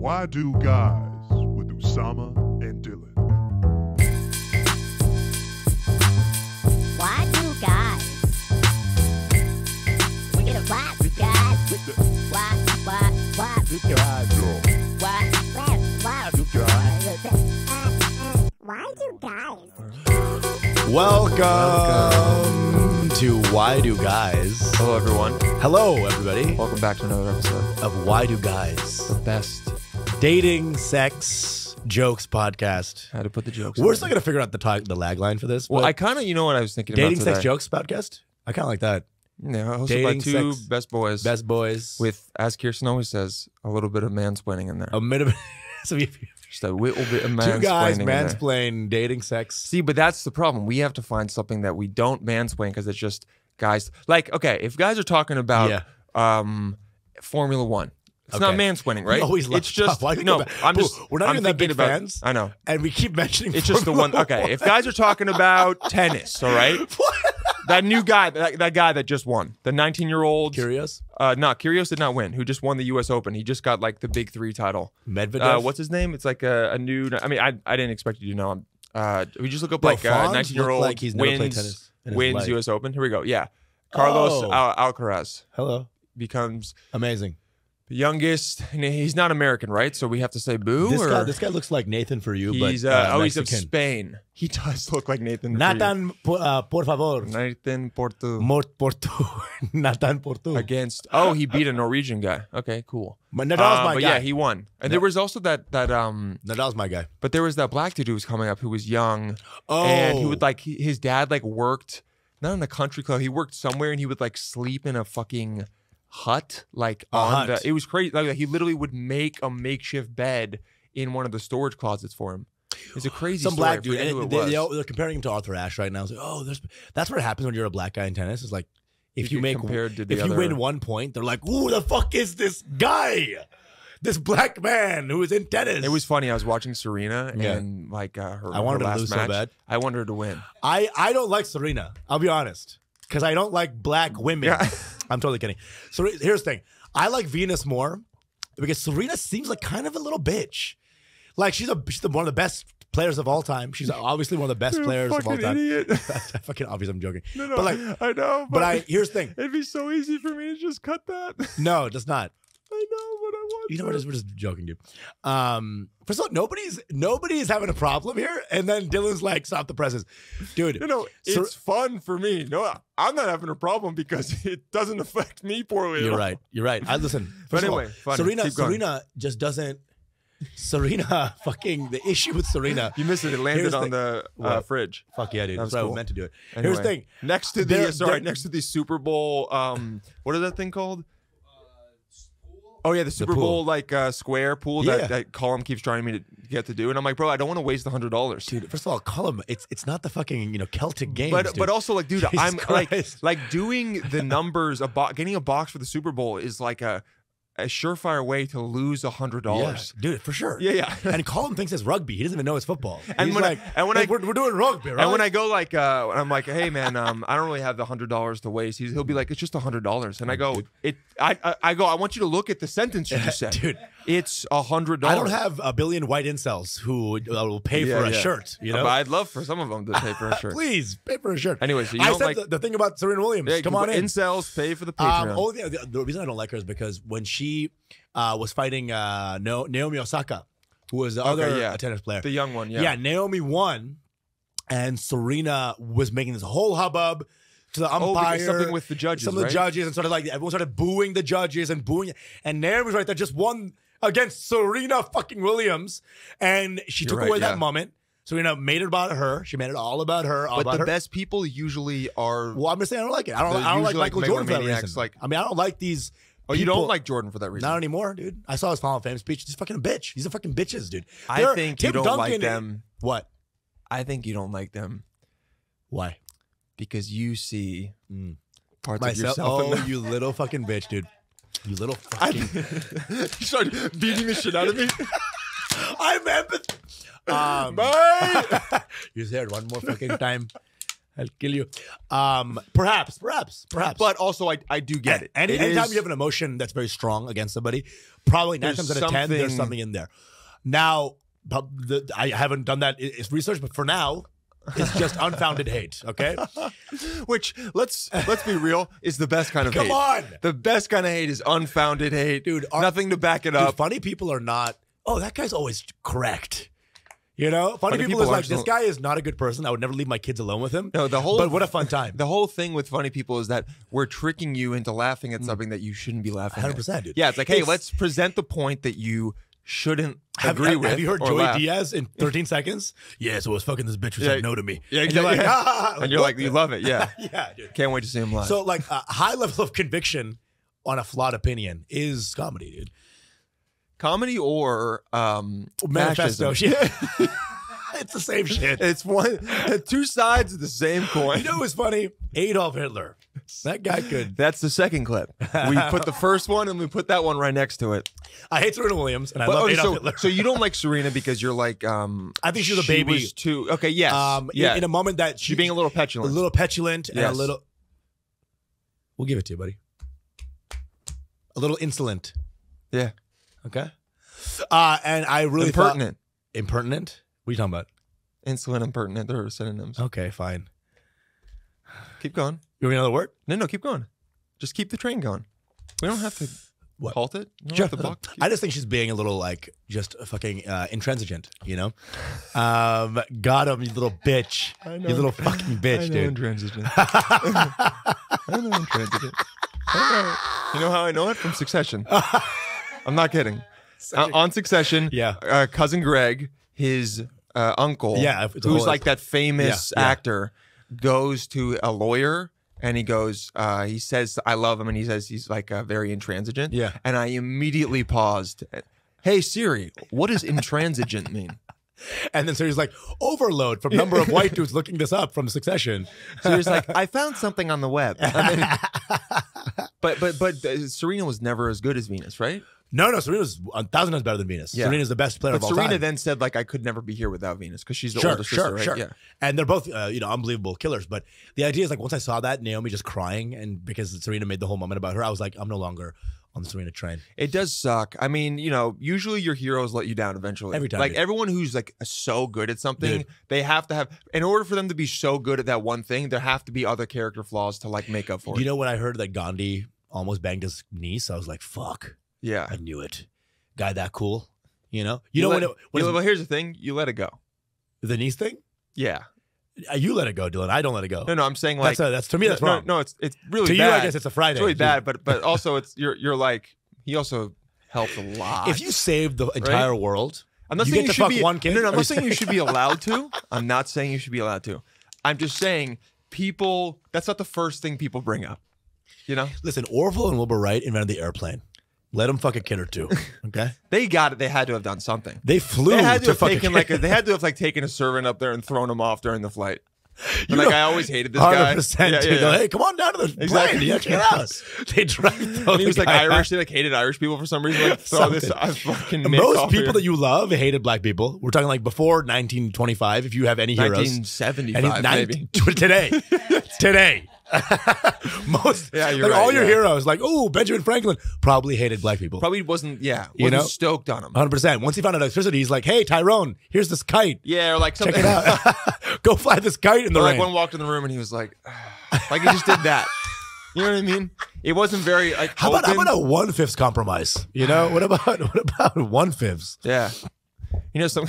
Why Do Guys with Usama and Dylan. Why do guys? We get a why do guys? Why do guys? Why do guys? Why do guys? Welcome to Why Do Guys. Hello, everyone. Hello, everybody. Welcome back to another episode Of Why Do Guys, the best. dating, sex, jokes podcast. How to put the jokes. We're in. still gonna figure out the lag line for this. Well, but I kind of, you know what I was thinking dating, about today? sex, jokes podcast. I kind of like that. Yeah, hosted Dating, by two sex, best boys. Best boys With, as Kirsten always says, a little bit of mansplaining in there. a minute. So if Just a little bit of mansplaining. two guys in there. mansplain dating, sex. See, but that's the problem. We have to find something that we don't mansplain because it's just guys. Like, okay, if guys are talking about Formula One, it's not mansplaining, right? We always it's just no. I'm just. We're not I'm even that big thinking about, fans. I know. And we keep mentioning It's just the one. Okay, if guys are talking about tennis, all right. That new guy, that guy that just won, the 19-year-old. Curious? No, Kyrgios did not win. Who just won the U.S. Open? He just got like the big three title. Medvedev? What's his name? It's like a new. I mean, I didn't expect you to know. We just look up Bro, like Fonz 19-year-old looked like he's never played tennis in his wins life. U.S. Open. Here we go. Yeah, Carlos Alcaraz Hello. becomes Amazing. the youngest. And he's not American, right? So we have to say boo. This guy looks like Nathan for you, He's but he's of Mexican. Spain. He does look like Nathan. Nathan, por favor. Nathan Porto Mort por tu. Nathan por tu. against. He beat a Norwegian guy. Okay, cool. But Nadal's my but guy. yeah, he won. And there was also that Nadal's my guy. but there was that black dude who was coming up who was young. Oh. And he would like his dad like worked not in a country club. He worked somewhere and he would like sleep in a fucking hut like on hut. the. It was crazy. Like he literally would make a makeshift bed in one of the storage closets for him. It's a crazy Some story. black I dude. forget who And it was. they're comparing him to Arthur Ashe right now. It's like, oh, that's what happens when you're a black guy in tennis. Is like if You you get make compared to the if you other- win 1 point, they're like, who the fuck is this guy? This black man who is in tennis. It was funny. I was watching Serena Yeah. and like her. I wanted her her to last lose so match. bad. I wanted her to win. I don't like Serena. I'll be honest, because I don't like black women. Yeah. I'm totally kidding. So here's the thing: I like Venus more because Serena seems like kind of a little bitch. Like she's one of the best players of all time. She's obviously one of the best players of all time. Idiot. Fucking obvious. I'm joking. No, But like, I know. but here's the thing. It'd be so easy for me to just cut that. No, it's not. I know, but I want. You know, we're just joking, dude. First of all, nobody's having a problem here, and then Dylan's like, "Stop the presses, dude." You know, it's fun for me. No, I'm not having a problem because it doesn't affect me poorly. at You're all. right. You're right. I listen. But First of all, anyway, funny. Keep going. Serena just doesn't. Serena, fucking the issue with Serena. You missed it. It landed Here's on the What? fridge. Fuck yeah, dude. That That's was what I cool. meant to do it. Anyway, Here's the thing. Next to the Super Bowl. What is that thing called? Oh yeah, the Super pool. Bowl like square pool Yeah. that Colin keeps trying me to get to do, and I'm like, bro, I don't want to waste $100, Dude, first of all, call him. It's not the fucking Celtic games. But dude. also like, dude, Jesus I'm Christ. like doing the numbers. Getting a box for the Super Bowl is like a surefire way to lose $100. Yeah, dude, for sure. Yeah. And Colin thinks it's rugby. He doesn't even know it's football. And He's when like, we're doing rugby, right? And when I go like, I'm like, hey man, I don't really have the $100 to waste. He'll be like, it's just $100, and I go, I go, I want you to look at the sentence you just said, dude. It's $100. I don't have a billion white incels who will pay for a shirt. You know, but I'd love for some of them to pay for a shirt. Please pay for a shirt. Anyway, so you I don't said like the thing about Serena Williams. yeah, Come on in. Incels pay for the Patreon. The reason I don't like her is because when she was fighting Naomi Osaka, who was the other tennis player, the young one. yeah, Naomi won, and Serena was making this whole hubbub to the umpire. Because something with the judges, some of the judges, and sort of like everyone started booing the judges and booing, and Naomi was right there, just won against Serena fucking Williams, and she took away that moment. Serena made it about her. She made it all about her. But the best people usually are. Well, I'm just saying I don't like it. I don't like Michael Jordan for that reason. Like, I mean, I don't like these. Oh, you don't like Jordan for that reason? Not anymore, dude. I saw his Hall of Fame speech. He's fucking a bitch. Thhe's a fucking bitches, dude. I think you don't like Duncan, them. What? I think you don't like them Why? because you see parts Myself. of yourself. Oh, you little fucking bitch, dude. You little fucking. You started beating the shit out of me. I'm empathy. Bye. You said one more fucking time. I'll kill you. Perhaps. But also, I do get it. Anytime you have an emotion that's very strong against somebody, probably 9 times out of 10, there's something in there. Now, I haven't done that research, but for now, it's just unfounded hate, okay? Which, let's be real, is the best kind of hate. Come on! The best kind of hate is unfounded hate. Dude, nothing to back it up. Funny people are not, oh, that guy's always correct. You know? Funny people is like, this guy is not a good person. I would never leave my kids alone with him. No, but what a fun time. The whole thing with funny people is that we're tricking you into laughing at something that you shouldn't be laughing 100%, at. dude. Yeah, it's like, hey, let's present the point that you shouldn't agree with. Have you heard or Joey laugh. Diaz in 13 seconds? Yeah, so I was fucking this bitch who said no to me. Yeah, and you're like, and you're like, you love it, yeah. Yeah, dude. Can't wait to see him live. So, like, a high level of conviction on a flawed opinion is comedy, dude. Comedy or Manifesto. fascism. Yeah. It's the same shit. It's two sides of the same coin. You know what's funny? Adolf Hitler. That guy could. That's the second clip. We put the first one and we put that one right next to it. I hate Serena Williams and I love Adolf Hitler. So you don't like Serena because you're like, I think she's a baby. Was too, okay, yes. Yeah. In a moment that she's being a little petulant. A little petulant and yes. a little. We'll give it to you, buddy. A little insolent. Yeah. Okay. And I really impertinent. Impertinent? What are you talking about? Insolent, impertinent. They're synonyms. Okay, fine. Keep going. You want another word? No, keep going. Just keep the train going. We don't have to halt it. You don't have to buck. I just think she's being a little like just fucking intransigent, you know? Got him, you little bitch. You little fucking bitch, dude. Intransigent. I know intransigent. You know how I know it? From Succession. I'm not kidding. On Succession, cousin Greg, his uncle, who's like that famous actor, goes to a lawyer and he says, I love him. And he says he's like very intransigent. Yeah. And I immediately paused. Hey, Siri, what does intransigent mean? And then Siri's like, overload from number of white dudes looking this up from Succession. Siri's like, I found something on the web. But Serena was never as good as Venus, right? No, Serena's 1,000 times better than Venus. Yeah. Serena's the best player of all time. Serena then said, like, I could never be here without Venus because she's the older sister, right? Yeah. And they're both, unbelievable killers. But the idea is, like, once I saw that, Naomi just crying, and because Serena made the whole moment about her, I was like, I'm no longer on the Serena train. It does suck. I mean, usually your heroes let you down eventually. Every time. Like, everyone who's, like, so good at something, they have to have, in order for them to be so good at that one thing, there have to be other character flaws to, like, make up for it. You know, when I heard that Gandhi almost banged his niece, I was like, fuck. Yeah. I knew it. Guy that cool, Well, here's the thing: you let it go. The niece thing, yeah. You let it go, Dylan. I don't let it go. No, I'm saying like that's to me that's wrong. No, it's really to bad. you. I guess it's a Friday. It's really bad, but also it's you're like he also helped a lot. If you saved the entire world, I'm not saying you should be one kid. No, I'm not saying you should be allowed to. I'm not saying you should be allowed to. I'm just saying people. That's not the first thing people bring up. Listen, Orville and Wilbur Wright invented the airplane. Let them fuck a kid or two, okay? They got it. They had to have done something. They flew. They had to have taken they had to have like taken a servant up there and thrown him off during the flight. I always hated this 100%, guy. Yeah. Hey, come on down to the plane. Yeah, check it out. They dragged. He was like Irish. They like hated Irish people for some reason. Like throw this fucking. Most people that you love hated black people. We're talking like before 1925. If you have any heroes, 1975 maybe today. Most all your heroes like Benjamin Franklin probably hated black people. Probably wasn't stoked on him 100%. Once he found out electricity, he's like, hey Tyrone, here's this kite. Yeah, or like something. Check it out. Go fly this kite in the rain. Like one walked in the room and he was like he just did that. You know what I mean? It wasn't very like. How about a 1/5 compromise? What about 1/5? Yeah, some.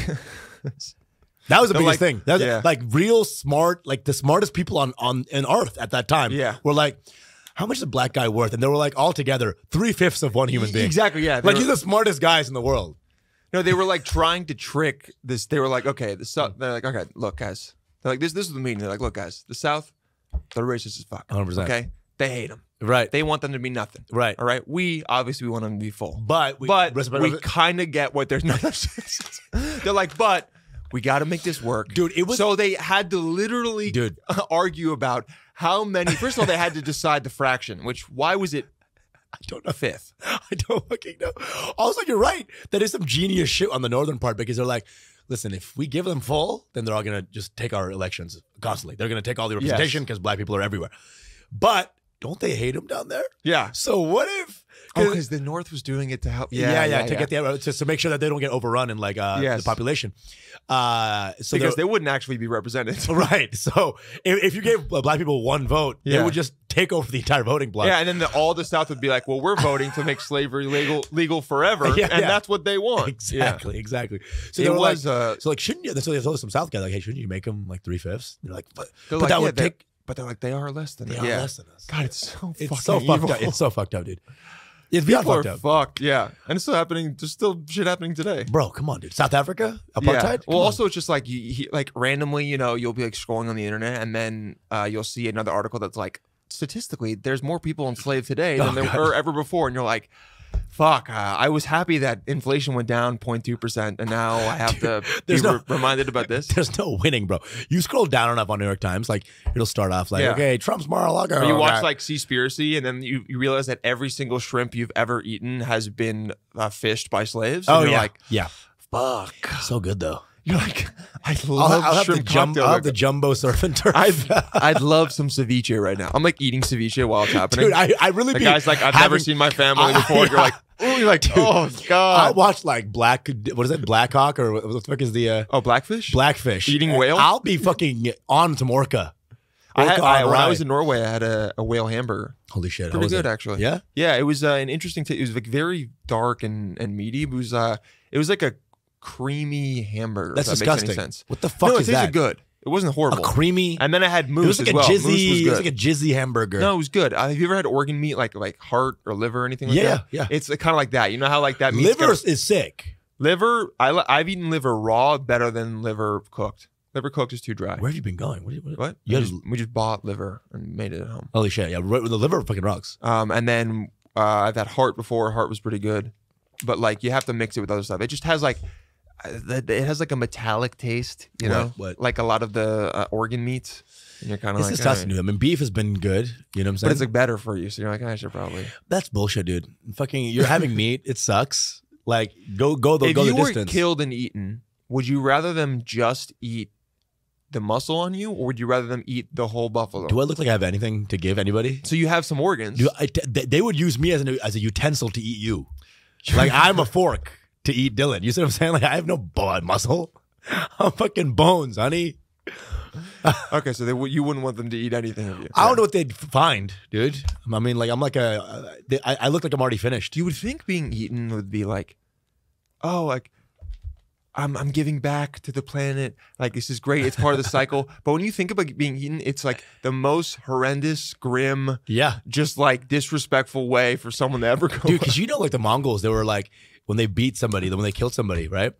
That was the biggest thing. That was, like real smart, like the smartest people on Earth at that time. Yeah, were like, how much is a black guy worth? And they were like all together 3/5 of one human being. Exactly. Yeah, like you're the smartest guys in the world. No, they were like trying to trick this. They were like, okay, they're like, okay, look, guys. They're like, this is the meeting. They're like, look, guys, the South, they're racist as fuck. 100%. Okay, they hate them. Right. They want them to be nothing. Right. All right. We obviously want them to be full. But we kind of get what there's no. They're like, but. We got to make this work. Dude, it was... So they had to literally argue about how many... First of all, they had to decide the fraction, why was it I don't know. 5th? I don't fucking know. Also, you're right. That is some genius shit on the northern part because they're like, listen, if we give them full, then they're all going to just take our elections constantly. They're going to take all the representation because black people are everywhere. But don't they hate them down there? Yeah. So what if? Because the North was doing it to help. Get to make sure that they don't get overrun in like the population. So because they wouldn't actually be represented, right? So if you gave black people one vote, they would just take over the entire voting block. Yeah, and then all the South would be like, "Well, we're voting to make slavery legal forever," and that's what they want. Exactly. So it was so like, shouldn't you? So there's some South guys like, hey, shouldn't you make them like 3/5? They're like, but that would take. But they're like, they are less than us. They are less than us. God, it's so fucked up. It's so fucked up, dude. It's beyond fucked up. Fucked, yeah. And it's still happening. There's still shit happening today. Bro, come on, dude. South Africa? Apartheid? Yeah. Well, also, it's just like, like randomly, you'll be like scrolling on the internet and then you'll see another article that's like, statistically, there's more people enslaved today than there were ever before. And you're like, fuck, I was happy that inflation went down 0.2%, and now I have to be reminded about this. There's no winning, bro. You scroll down enough on New York Times, like it'll start off like, okay, Trump's Mar-a-Lago. Or you watch like Seaspiracy, and then you realize that every single shrimp you've ever eaten has been fished by slaves. And you're like, fuck. So good, though. You're like, I'll have the jumbo surf and turf. I'd love some ceviche right now. I'm like eating ceviche while it's happening. Dude, I really the guy's like, I've never seen my family before. You're like, dude, oh god. I watched like Black Hawk or what the fuck is the Blackfish? Blackfish. Eating whale? I'll be fucking on some orca. When I was in Norway, I had a whale hamburger. Holy shit. Pretty good, actually. Yeah? Yeah, it was an interesting it was like very dark and meaty. It was like a creamy hamburger. That's disgusting. Makes any sense. What the fuck is that? It tasted good. It wasn't horrible. A creamy. And then I had moose as well. Moose was good. It was like a jizzy hamburger. No, it was good. Have you ever had organ meat like heart or liver or anything like that? Yeah. It's kind of like that. You know how like that meat liver is sick. Liver, I've eaten liver raw better than liver cooked. Liver cooked is too dry. Where have you been going? What? We just bought liver and made it at home. Holy shit! Yeah, the liver fucking rocks. And then I've had heart before. Heart was pretty good, but like you have to mix it with other stuff. It just has like. It has like a metallic taste, you know, like a lot of the organ meats. And you're kind of like, this is tough to do. I mean, beef has been good, you know what I'm saying? But it's like better for you. So you're like, I should probably. That's bullshit, dude. Fucking, you're having meat. It sucks. Like, go the distance. If you were killed and eaten, would you rather them just eat the muscle on you, or would you rather them eat the whole buffalo? Do I look like I have anything to give anybody? So you have some organs. They would use me as a utensil to eat you. Like, I'm a fork to eat Dylan. You see what I'm saying? Like, I have no blood muscle. I'm fucking bones, honey. Okay, so you wouldn't want them to eat anything of you. I don't know what they'd find, dude. I mean, like, I'm like I look like I'm already finished. You would think being eaten would be like, oh, like, I'm giving back to the planet. Like, this is great. It's part of the cycle. But when you think about being eaten, it's like the most horrendous, grim, just like disrespectful way for someone to ever go. Dude, because you know, like the Mongols, they were like, when they beat somebody, when they killed somebody, right?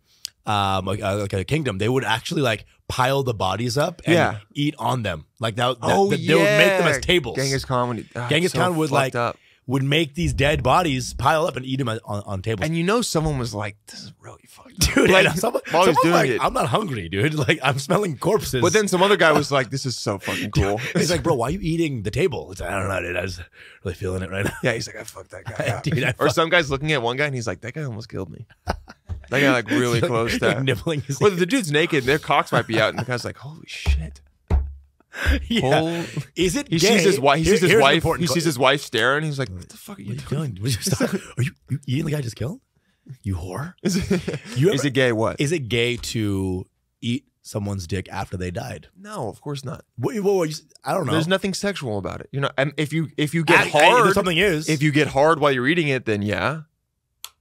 Like a kingdom, they would actually like pile the bodies up and eat on them. Like they would make them as tables. Genghis Khan would make these dead bodies pile up and eat them on tables. And you know, someone was like, "This is really fucked, dude." Like, someone doing like, it. I'm not hungry, dude. Like, I'm smelling corpses. But then some other guy was like, "This is so fucking cool." He's like, "Bro, why are you eating the table?" It's like, I don't know, dude. I was really feeling it right now. Yeah, he's like, "I fucked that guy up." Dude, or some guy's looking at one guy and he's like, "That guy almost killed me." That guy like really close to nibbling his well, the dude's naked, their cocks might be out, and the guy's like, "Holy shit." Yeah. Is it he gay? Sees his wife. He sees his wife staring. He's like, "What the fuck are you doing? Are you eating the guy I just killed? You whore." Is it gay? What is it gay to eat someone's dick after they died? No, of course not. I don't know. There's nothing sexual about it. You know, if you get hard, something is. If you get hard while you're eating it, then yeah.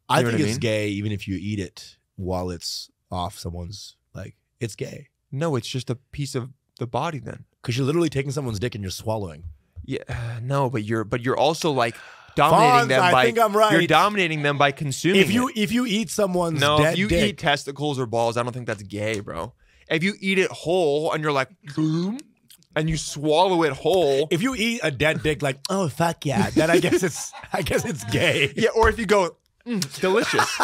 I think it's gay even if you eat it while it's off someone's. Like, it's gay. No, it's just a piece of the body then. Because you're literally taking someone's dick and you're swallowing. Yeah, no, but you're also like dominating them by. I think I'm right. You're dominating them by consuming. If you eat someone's if you dick, eat testicles or balls, I don't think that's gay, bro. If you eat it whole and you're like, and you swallow it whole. If you eat a dead dick, like, oh fuck yeah, then I guess it's gay. Yeah, or if you go, delicious,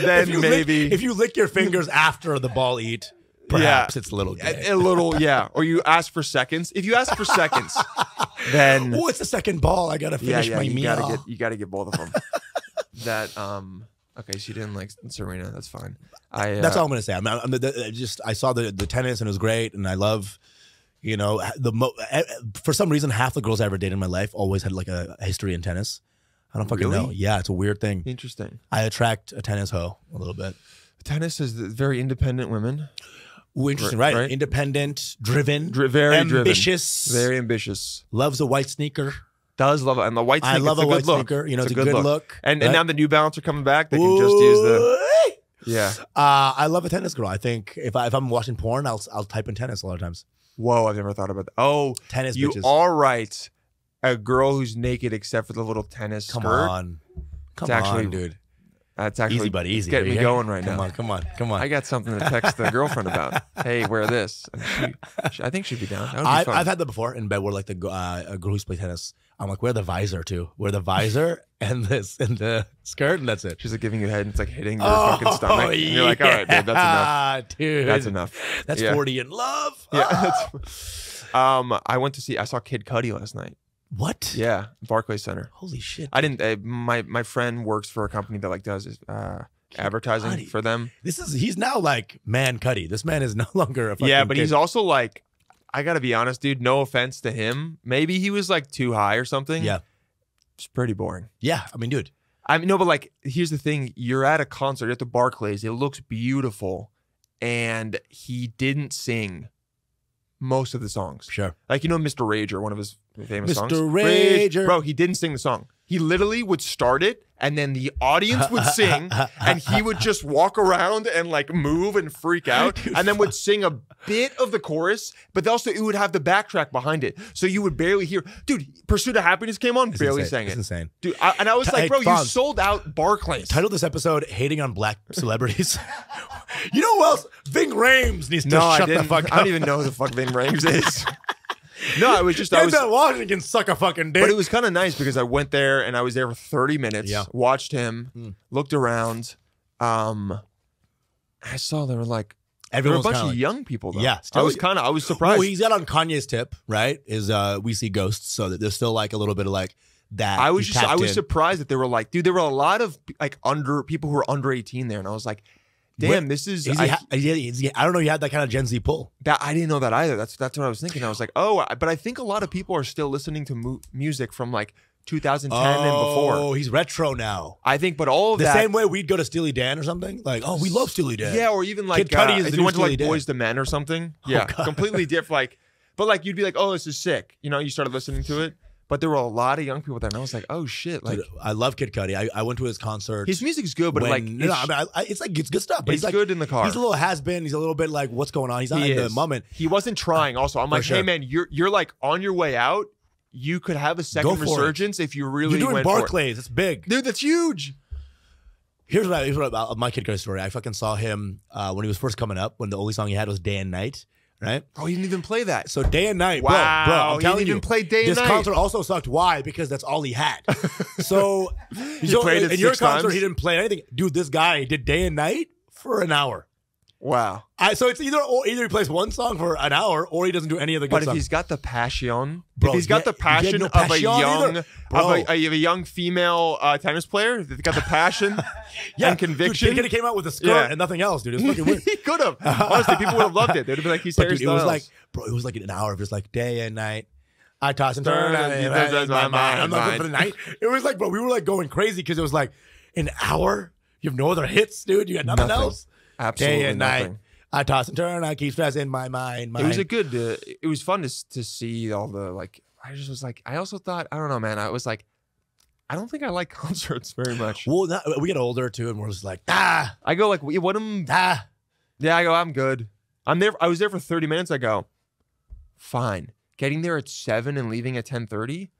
then if you lick your fingers after the ball eat. Perhaps it's a little gay. A little, yeah. Or you ask for seconds. If you ask for seconds, then it's the second ball. I gotta finish my meal. You gotta get both of them. That Okay, so you didn't like Serena. That's fine. That's all I'm gonna say. I saw the tennis and it was great, and I love, you know, for some reason half the girls I ever dated in my life always had like a history in tennis. I don't fucking know. Yeah, it's a weird thing. Interesting. I attract a tennis hoe a little bit. Tennis is very independent women. Ooh, interesting, right? Independent, driven, very ambitious, very ambitious. Loves a white sneaker. Does love it, and the white sneaker. I love a white sneaker. You know, it's a good look. And now the New Balance are coming back. They can just use the. Yeah. I love a tennis girl. I think if I'm watching porn, I'll type in tennis a lot of times. Whoa, I've never thought about that. Oh, tennis. You bitches. are right. A girl who's naked except for the little tennis skirt. Come on, dude. That's actually easy, buddy. Easy. Getting me going right now. Come on. I got something to text the girlfriend about. Hey, wear this. And I think she'd be down. I've had that before in bed where like a girl who's played tennis. I'm like, wear the visor too. Wear the visor and the skirt, and that's it. She's like giving you head, and it's like hitting your fucking stomach. And you're like, all right, dude, that's enough. Dude, that's enough. That's 40 in love. Yeah. I saw Kid Cudi last night. What? Yeah, Barclays Center. Holy shit! I didn't. My friend works for a company that like does advertising Cudi. for them. He's now like man Cudi. This man is no longer a fucking yeah, but kid. He's also like, I gotta be honest, dude. No offense to him. Maybe he was like too high or something. Yeah, it's pretty boring. Yeah, I mean, dude. No, but like, here's the thing: you're at a concert at the Barclays. It looks beautiful, and he didn't sing most of the songs. Sure. Like, you know, Mr. Rager, one of his famous songs. Mr. Rager. Bro, he didn't sing the song. He literally would start it, and then the audience would sing, and he would just walk around and like move and freak out, and then would sing a bit of the chorus, but also it would have the backtrack behind it. So you would barely hear. Dude, Pursuit of Happiness came on, barely sang it. It's insane. Dude, and I was like, bro, you sold out Barclays. Title this episode, Hating on Black Celebrities. You know who else? Ving Rhames needs to shut the fuck up. I don't even know who the fuck Ving Rhames is. No, it was just Washington suck a fucking dick. But it was kind of nice because I went there and I was there for 30 minutes. Yeah. Watched him, looked around. I saw there were like there were a bunch of young people though. Yeah, I was surprised. Well, he's got on Kanye's tip, right? Is we see ghosts, so that there's still like a little bit of like that. I was surprised that there were like, dude, there were a lot of like people who were under 18 there, and I was like, damn, this is. I don't know. You had that kind of Gen Z pull. That I didn't know that either. That's what I was thinking. I was like, oh, but I think a lot of people are still listening to music from like 2010 and before. Oh, he's retro now. I think, but all of the that, same way we'd go to Steely Dan or something. Like, oh, we love Steely Dan. Yeah, or even like Kid Cudi is if you went to like Boys to Men or something. Yeah, completely different. Like, but like you'd be like, oh, this is sick. You know, you started listening to it. But there were a lot of young people there, and I was like, "Oh shit!" Like, dude, I love Kid Cudi. I went to his concert. His music's good, but it's good stuff. But it's like, good in the car. He's a little has been. He's a little bit like, what's going on? He's not in the moment. He wasn't trying. Also, I'm like, hey man, you're like on your way out. You could have a second resurgence if you really. You're doing went Barclays. It's big, dude. That's huge. Here's what about my Kid Cudi story. I fucking saw him when he was first coming up. When the only song he had was "Day and Night." Right? Oh, he didn't even play that. So Day and Night, wow. bro. I'm telling you, he didn't even play Day and Night. This concert also sucked. Why? Because that's all he had. So he played it in your 6 concert, times? He didn't play anything. Dude, this guy did Day and Night for an hour. Wow. So it's either he plays one song for an hour or he doesn't do any of the good songs. But if he's got the passion, bro, if he's got the passion of a young female tennis player, if he's got the passion and conviction. Dude, Kid Cudi came out with a skirt and nothing else, dude. It was fucking weird. He could have. Honestly, people would have loved it. They'd have been like, he's Harry Styles. It was like, bro, it was like an hour of just like Day and Night. I toss and turn. I'm not good for the night. It was like, bro, we were like going crazy because it was like an hour. You have no other hits, dude. You got nothing else. Absolutely Day and nothing. Night. I toss and turn. I keep stress in my mind. It was a good. It was fun to see all the like. I just was like. I also thought. I don't know, man. I was like. I don't think I like concerts very much. Well, we get older too, and we're just like, ah. I go like, what am? Ah. Yeah, I go. I'm good. I'm there. I was there for 30 minutes. I go. Fine. Getting there at 7 and leaving at 10:30,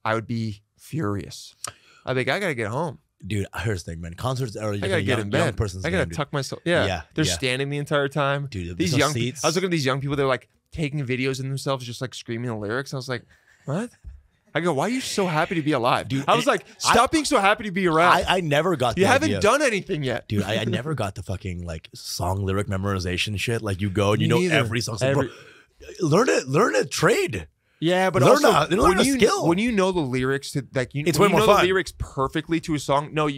I would be furious. I'd be like, I gotta get home. Dude, here's the thing, man. Concerts are I gotta get in bed. Young person's I gotta tuck myself. Yeah. They're standing the entire time. Dude, these young seats. I was looking at these young people. They're like taking videos of themselves, just like screaming the lyrics. I was like, what? I go, why are you so happy to be alive? Dude, I was like, stop being so happy to be around. I never got. You haven't done anything yet, dude. I never got the fucking like song lyric memorization shit. Like you go and you know every song. Bro, learn a trade. Yeah, but Learn also they learn a skill. when you know the lyrics to like, it's when way you more know fun. the lyrics perfectly to a song. No,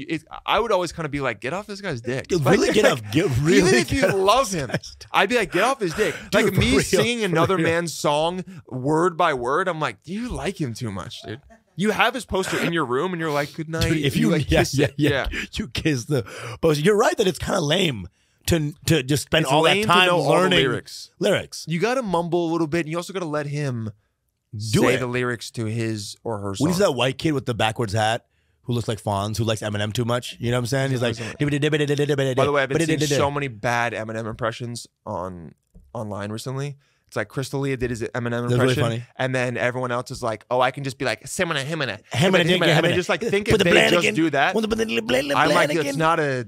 I would always kind of be like, get off this guy's dick. Really get off. Really even if you love him, I'd be like, get off his dick. Dude, Like me real, singing another man's song word by word. I'm like, you like him too much, dude. You have his poster in your room, and you're like, good night. Dude, if you like, kiss it. you kiss the poster. You're right that it's kind of lame to just spend It's all that lame to time know all the learning lyrics. You got to mumble a little bit, and you also got to let him say the lyrics to his or her song. When he's that white kid with the backwards hat who looks like Fonz, who likes Eminem too much, you know what I'm saying? He's like, by the way, I've been seeing so many bad Eminem impressions online recently. It's like Crystal Leah did his Eminem impression, really funny. And then everyone else is like, "Oh, I can just be like Himina, and they just like think if they just do that." I'm like, that's not a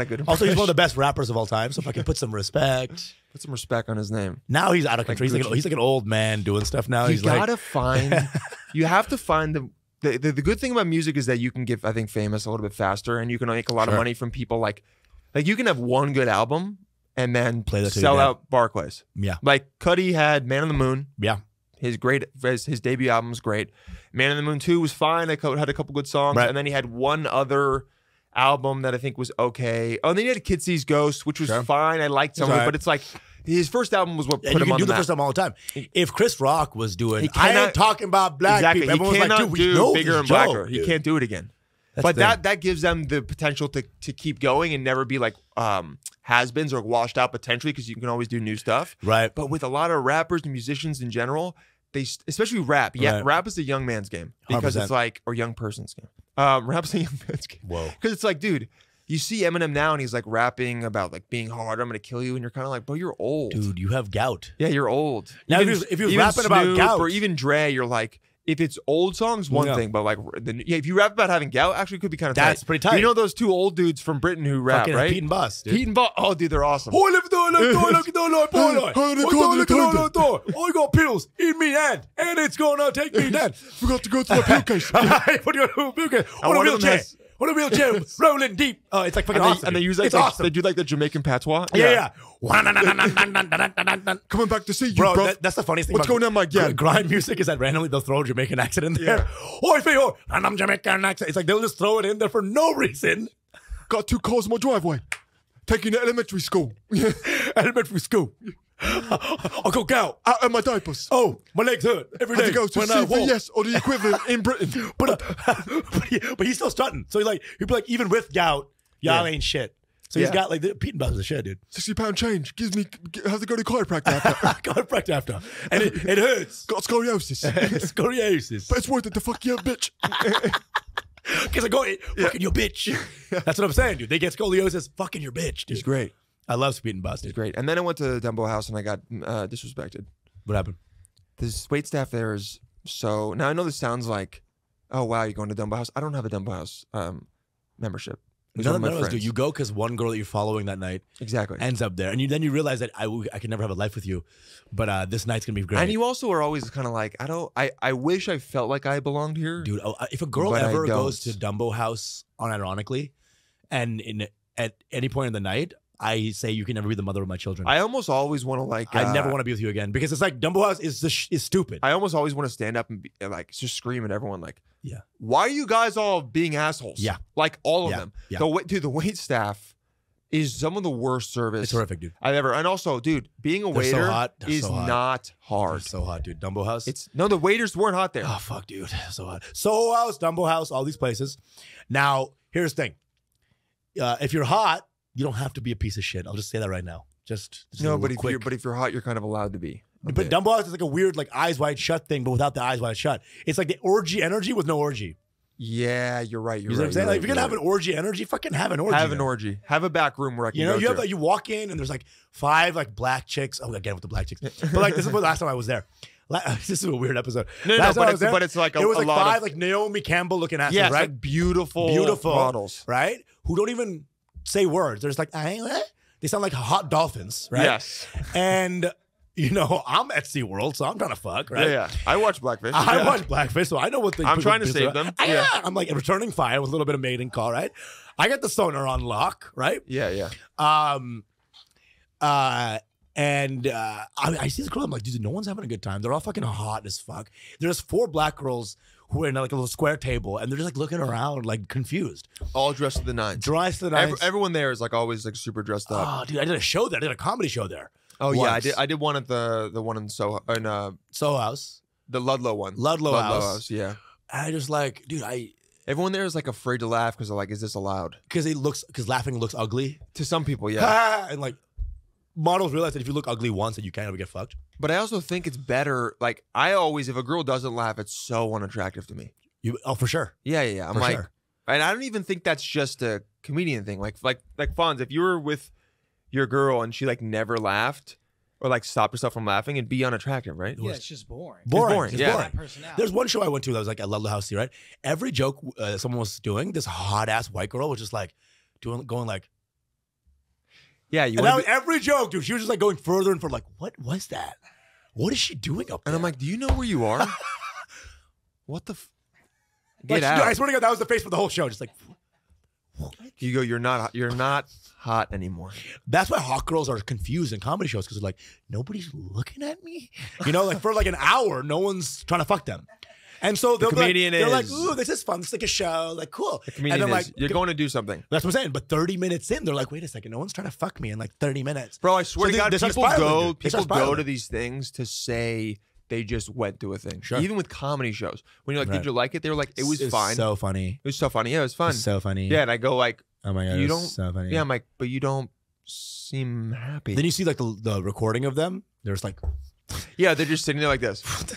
good impression. Also, he's one of the best rappers of all time, so if I can put some respect. Put some respect on his name. Now he's out of control. He's like an old man doing stuff now. You have to find the good thing about music is that you can get, I think, famous a little bit faster, and you can make a lot of money from people like you can have one good album and then sell out Barclays. Yeah. Like Cudi had Man on the Moon. Yeah. His debut album was great. Man on the Moon 2 was fine. It had a couple good songs. Right. And then he had one other album that I think was okay. Oh, and then he had Kid Sees Ghost, which was fine. I liked some of it, but it's like his first album was what put him on the map. You can do the first album all the time. If Chris Rock was doing, I ain't talking about black people. He cannot like, do Bigger and Blacker. He can't do it again. But that gives them the potential to keep going and never be like has-beens or washed out potentially, because you can always do new stuff. Right. But with a lot of rappers and musicians in general, especially rap. Yeah, rap is a young man's game because 100%. it's like, or young person's game. Rap's a young man's game. Whoa. Because it's like, dude, you see Eminem now and he's like rapping about like being hard, I'm gonna kill you, and you're kind of like, bro, you're old. Dude, you have gout. Yeah, you're old. Now, if you're rapping about gout, or even Dre, you're like, if it's old songs, one thing, but like, if you rap about having gout, actually could be kind of tight. That's pretty tight. You know those two old dudes from Britain who rap, fucking right? Pete and Bus. Dude. Pete and Bus. Oh, dude, they're awesome. I got pills in me hand, and it's gonna take me down. Forgot to go to my pill case. On a wheelchair, rolling deep. Oh, it's like fucking awesome. And they use like, awesome. They do like the Jamaican patois. Yeah. Coming back to see you, bro. That's the funniest thing. What's going on, my guy? Grime music is that randomly they'll throw a Jamaican accent in there. And I'm Jamaican accent. It's like they'll just throw it in there for no reason. Got 2 cars in my driveway. Taking to elementary school. Elementary school. I got gout. Out of my diapers. Oh, my legs hurt every day. I had to go to CVS or the equivalent in Britain. But he's still strutting. So he'd be like, even with gout, y'all ain't shit. So he's got like Pete and Bus is shit, dude. £60 change gives me. Have to go to chiropractor after. Chiropractor after, and it hurts. Got scoliosis. Scoliosis. But it's worth it to fuck you up, bitch. Because I got it. Fucking your bitch. That's what I'm saying, dude. They get scoliosis. Fucking your bitch, dude. It's great. I love Pete and Bus, dude. It's great. And then I went to Dumbo House and I got disrespected. What happened? This wait staff there is so. Now I know this sounds like, oh wow, you're going to Dumbo House. I don't have a Dumbo House membership. None of us do. You go because one girl that you're following that night ends up there, and then you realize that I can never have a life with you, but this night's gonna be great. And you also are always kind of like, I wish I felt like I belonged here, dude. If a girl ever goes to Dumbo House unironically, and at any point in the night, I say you can never be the mother of my children. I almost always want to like. I never want to be with you again because it's like Dumbo House is stupid. I almost always want to stand up and be, like just scream at everyone like, yeah, why are you guys all being assholes? Yeah, like all of them. Yeah. The wait staff is some of the worst service. It's horrific, dude. I've ever. And also, dude, being a waiter is not hard. They're so hot, dude. Dumbo House. The waiters weren't hot there. Oh fuck, dude, so hot. Soho House, Dumbo House, all these places. Now, here's the thing. If you're hot, you don't have to be a piece of shit. I'll just say that right now. Just no, but if you're hot, you're kind of allowed to be. But Dumbo House is like a weird like eyes wide shut thing, but without the eyes wide shut. It's like the orgy energy with no orgy. Yeah, you're right. You know what I'm saying? Like, if you're gonna have an orgy energy, fucking have an orgy. Have an orgy. Have a back room where I can go you have like, you walk in and there's like 5 like black chicks. Oh, again with the black chicks. But like this is the last time I was there. This is a weird episode. But it's like it was like lot 5 like Naomi Campbell looking asses, right? Like beautiful models, right? Who don't even say words. They're just like, they sound like hot dolphins, right? Yes. And you know, I'm at SeaWorld, so I'm trying to fuck, right? Yeah. I watch Blackfish. I watch Blackfish, so I know what I'm trying to save them. I'm like returning fire with a little bit of mating call, right? I got the sonar on lock, right? Yeah. And I see this girl. I'm like, dude, no one's having a good time. They're all fucking hot as fuck. There's 4 black girls who are in like a little square table, and they're just like looking around, like confused. All dressed to the nines. Dressed to the nines. Everyone there is like always like super dressed up. Oh, dude, I did a show there. I did a comedy show there. Oh once. Yeah, I did one at the one in Soho House. The Ludlow one. Ludlow House. Yeah. And I just like, dude, everyone there is like afraid to laugh because they're like, is this allowed? Because laughing looks ugly to some people. Yeah. And like models realize that if you look ugly once, that you can't ever get fucked. But I also think it's better. Like I always, if a girl doesn't laugh, it's so unattractive to me. For sure. Yeah. I'm for like, sure. And I don't even think that's just a comedian thing. Like Fonz, if you were with your girl and she like never laughed or like stopped herself from laughing, it'd be unattractive, right? Yeah, it's just boring. Boring. Yeah. Boring. There's one show I went to that was like at Ludlow House, right? Every joke someone was doing, this hot ass white girl was just like going like, yeah. Every joke, dude, she was just like going further and further. Like, what was that? What is she doing up there? And I'm like, do you know where you are? What the? Get out! Dude, I swear to God, that was the face for the whole show. Just like, what? You go. You're not hot anymore. That's why hot girls are confused in comedy shows because they're like, nobody's looking at me. You know, like for like an hour, no one's trying to fuck them. And so they're like, ooh, this is fun. It's like a show. Like, cool. The comedian and then, like, you're going to do something. That's what I'm saying. But 30 minutes in, they're like, wait a second, no one's trying to fuck me in like 30 minutes. Bro, I swear to God, people go to to these things to say they just went to a thing. Sure. Even with comedy shows. When you're like, did you like it? They were like, it was fine. So funny. It was so funny. Yeah, it was fun. It's so funny. Yeah, and I go like, oh my God, you don't, so funny. Yeah, I'm like, but you don't seem happy. Then you see like the recording of them. There's like, yeah, they're just sitting there like this. What?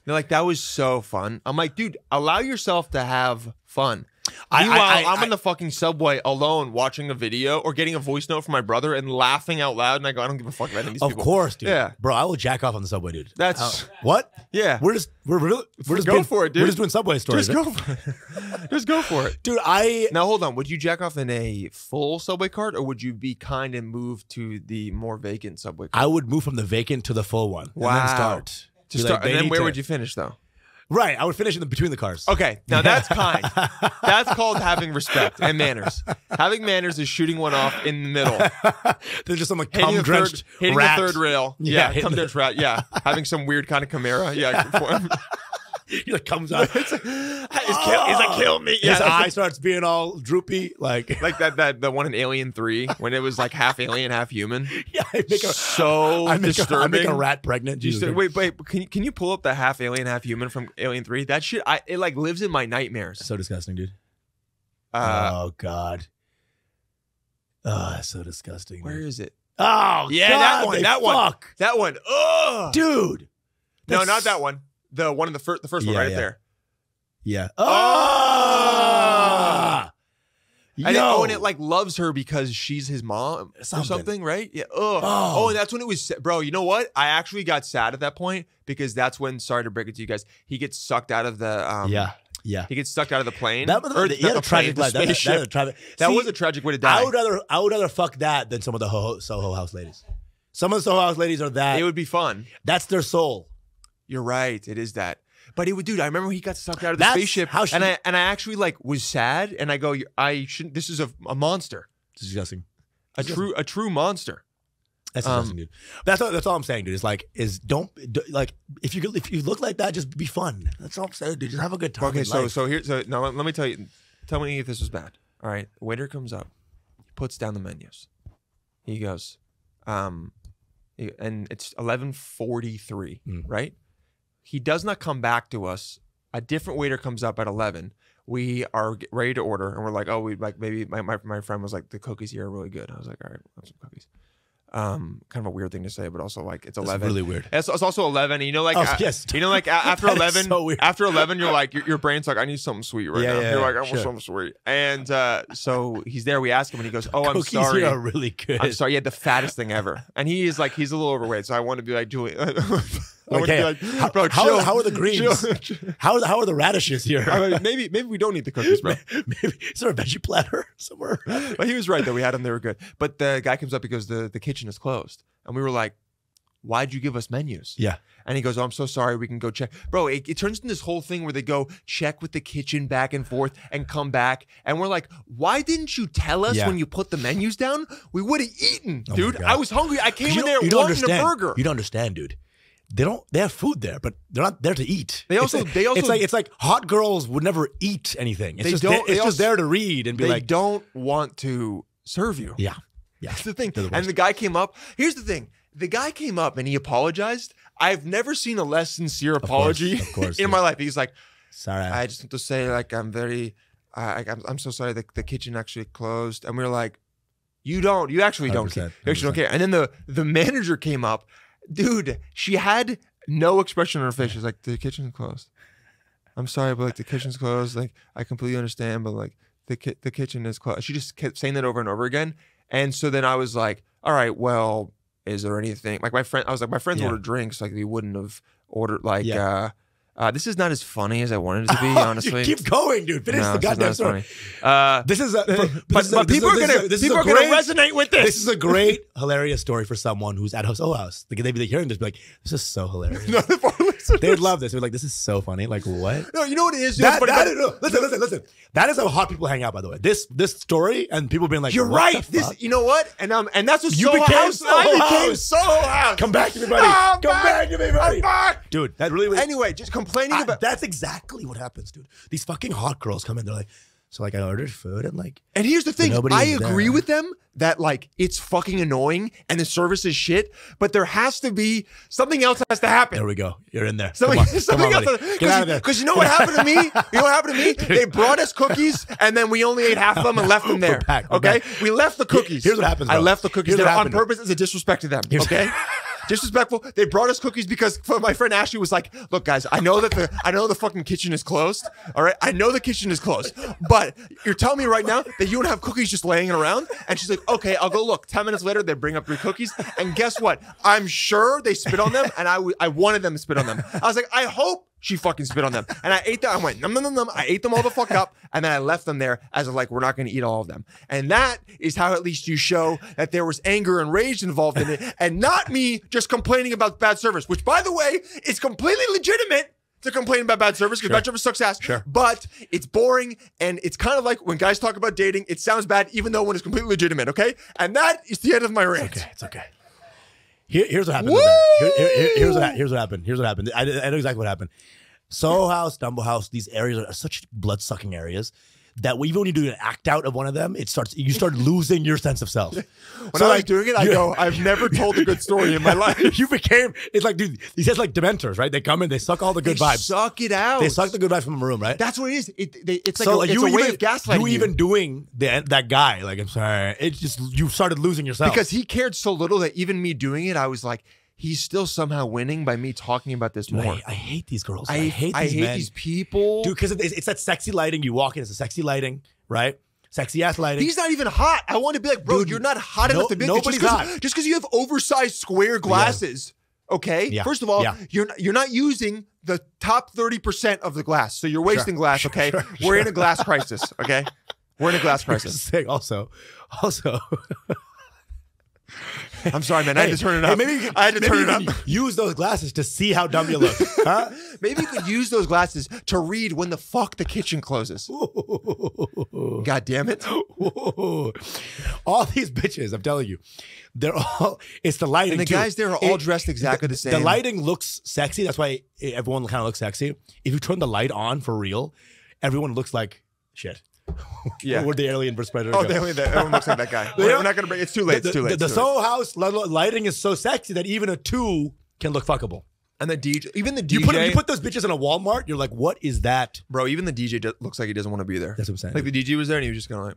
They're like, that was so fun. I'm like, dude, allow yourself to have fun. Meanwhile, I'm in the fucking subway alone watching a video or getting a voice note from my brother and laughing out loud. And I go, I don't give a fuck about any of these people. Of course, dude. Yeah. Bro, I will jack off on the subway, dude. That's what? Yeah. We're just go for it, dude. We're just doing subway stories. Just go for it. Just go for it. Dude, Now hold on. Would you jack off in a full subway cart or would you be kind and move to the more vacant subway cart? I would move from the vacant to the full one. Wow. And then start. And then where would you finish though? Right, I would finish in between the cars. Okay, now that's kind. That's called having respect and manners. Having manners is shooting one off in the middle. There's just some like cum-drenched hitting rat. the third rail. Yeah, cum-drenched rat. Yeah, having some weird kind of Camaro. Yeah. He like comes out. He's like, kill me. His eye starts being all droopy, like that the one in Alien 3 when it was like half alien, half human. Yeah, I make disturbing. I make a rat pregnant. Wait, can you pull up the half alien, half human from Alien 3? That shit, it like lives in my nightmares. So disgusting, dude. Oh God. Oh, that's so disgusting. Where is it? Oh yeah, God, that one. Oh, dude. No, not that one. The one in the first one right there. Yeah. Oh. And it like loves her because she's his mom or something, right? Yeah. Oh, and that's when it was, bro. You know what? I actually got sad at that point because that's when. Sorry to break it to you guys. He gets sucked out of the. Yeah. He gets sucked out of the plane. That was a tragic life. That was a tragic way to die. I would rather fuck that than some of the Soho House ladies. Some of the Soho House ladies are that. It would be fun. That's their soul. You're right. It is that. But dude, I remember he got sucked out of the spaceship, and I actually like was sad, and I go, I shouldn't. This is a monster. It's disgusting. A true monster. That's disgusting, dude. That's all I'm saying, dude. Don't if you look like that, just be fun. That's all I'm saying, dude. Just have a good time. Okay, so now let me tell you. Tell me if this was bad. All right, the waiter comes up, he puts down the menus. He goes, and it's 11:43, right? He does not come back to us. A different waiter comes up at 11. We are ready to order, and we're like, oh, we like maybe my friend was like, the cookies here are really good. I was like, all right, we'll have some cookies. Kind of a weird thing to say, but also like it's 11. That's really weird. It's also 11. You know, like yes. You know, like after 11, so weird. After 11, you're like your brain's like, I need something sweet right now. Yeah, you're like, I want something sweet. And so he's there. We ask him, and he goes, "Oh, I'm sorry. Cookies here are really good. I'm sorry. He had the fattest thing ever." And he's a little overweight, so I want to be like, Julie. Okay. Bro, how are the greens? How are the radishes here? I mean, maybe we don't need the cookies, bro. Maybe is there a veggie platter somewhere? But he was right though. We had them; they were good. But the guy comes up because the kitchen is closed, and we were like, why'd you give us menus? Yeah. And he goes, oh, I'm so sorry. We can go check. Bro, it turns into this whole thing where they go check with the kitchen back and forth and come back. And we're like, why didn't you tell us when you put the menus down? We would have eaten, dude. I was hungry. I came in there wanting a burger. You don't understand, dude. They have food there, but they're not there to eat. It's like hot girls would never eat anything. It's just there to read and be like, they don't want to serve you. Yeah. That's the thing. And the guy came up. Here's the thing. The guy came up and he apologized. I've never seen a less sincere apology in my life. He's like, sorry. I just want to say, like, I'm so sorry that the kitchen actually closed. And we were like, you actually don't care. You actually don't care. And then the manager came up. Dude, she had no expression on her face. She's like, the kitchen's closed. I'm sorry, but like the kitchen's closed. Like, I completely understand, but like the kitchen is closed. She just kept saying that over and over again. And so then I was like, all right, well, is there anything like my friends ordered drinks, like we wouldn't have ordered like this is not as funny as I wanted it to be, honestly. Keep going, dude. Finish the goddamn story. This is but people are gonna resonate with this. This is a great, hilarious story for someone who's at Dumbo House. They'd be hearing this, be like, this is so hilarious. They would love this. They'd be like, this is so funny. Like, what? No, you know what it is? Listen. That is how hot people hang out, by the way. This story and people being like, you're right. This, you know what? And that's what you became. I became Soho House. Come back to me, buddy. Come back to me, buddy. Dude, that really was. Anyway, just complaining about. That's exactly what happens, dude. These fucking hot girls come in. They're like, so like I ordered food and like. And here's the thing. I agree with them that like it's fucking annoying and the service is shit, but there has to be something else has to happen. There we go. You're in there. Something else. Get out of there. Because you know what happened to me? You know what happened to me? They brought us cookies and then we only ate half of them and left them there. Okay? We left the cookies. Here's what happens. I left the cookies there on purpose as a disrespect to them. Okay? Disrespectful. They brought us cookies because my friend Ashley was like, look, guys, I know the fucking kitchen is closed. All right. I know the kitchen is closed. But you're telling me right now that you don't have cookies just laying around? And she's like, okay, I'll go look. 10 minutes later, they bring up 3 cookies. And guess what? I'm sure they spit on them. And I wanted them to spit on them. I was like, I hope she fucking spit on them. And I ate them. I went, num, num, num, num. I ate them all the fuck up. And then I left them there as like, we're not going to eat all of them. And that is how at least you show that there was anger and rage involved in it. And not me just complaining about bad service, which by the way, is completely legitimate to complain about bad service because bad service sucks ass. Sure. But it's boring. And it's kind of like when guys talk about dating, it sounds bad even though when it's completely legitimate. Okay. And that is the end of my rant. It's okay. Here's what happened. Here's what happened. I know exactly what happened. Soho House, Dumbo House, these areas are such blood-sucking areries that even when you do an act out of one of them, you start losing your sense of self. When I was doing it, I go, I've never told a good story in my life. It's like, dude, these guys like Dementors, right? They come in, they suck all the good vibes. Suck it out. They suck the good vibes from a room, right? That's what it is. It's like it's a way of gaslighting you. Even doing that guy, like, I'm sorry, it's just, you started losing yourself. Because he cared so little that even me doing it, I was like, he's still somehow winning by me talking about this more. I hate these girls. I hate these people. Dude, because it's that sexy lighting. You walk in, it's a sexy lighting, right? Sexy ass lighting. He's not even hot. I want to be like, bro, dude, you're not hot enough to be nobody's hot. Just because you have oversized square glasses, okay? Yeah. First of all, you're not using the top 30% of the glass. So you're wasting glass, okay? We're in a glass crisis, okay? We're in a glass crisis. Also. I'm sorry, man. I had to turn it up. I had to turn it up. Use those glasses to see how dumb you look. Huh? Maybe you could use those glasses to read when the fuck the kitchen closes. God damn it. All these bitches, I'm telling you, it's the lighting. And the guys there are all dressed exactly the same. The lighting looks sexy. That's why everyone kind of looks sexy. If you turn the light on for real, everyone looks like shit. Yeah, where'd the alien versus predator go? Everyone looks like that guy. We're not gonna bring. It's too late. It's too late. The Soho House lighting is so sexy that even a 2 can look fuckable. And the DJ, even the DJ, you put those bitches in a Walmart. You're like, what is that, bro? Even the DJ looks like he doesn't want to be there. That's what I'm saying. Like the DJ was there and he was just kind of like,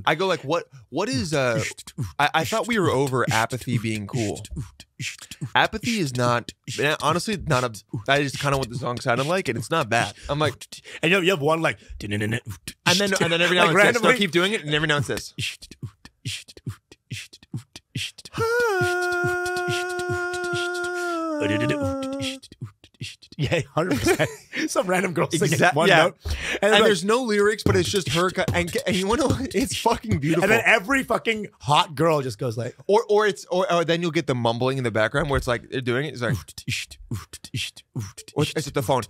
I go like, what is I thought we were over apathy being cool. Apathy is not, honestly, not a. That is kind of what the song sounded like, and it's not bad. I'm like, and you have one like, and then every now and then, no, keep doing it, and every now and says. Yeah, 100%. Some random girl singing one note. And there's no lyrics, but it's just her. And you want to, it's fucking beautiful. And then every fucking hot girl just goes like, or then you'll get the mumbling in the background where it's like they're doing it. It's like, it's at the phone.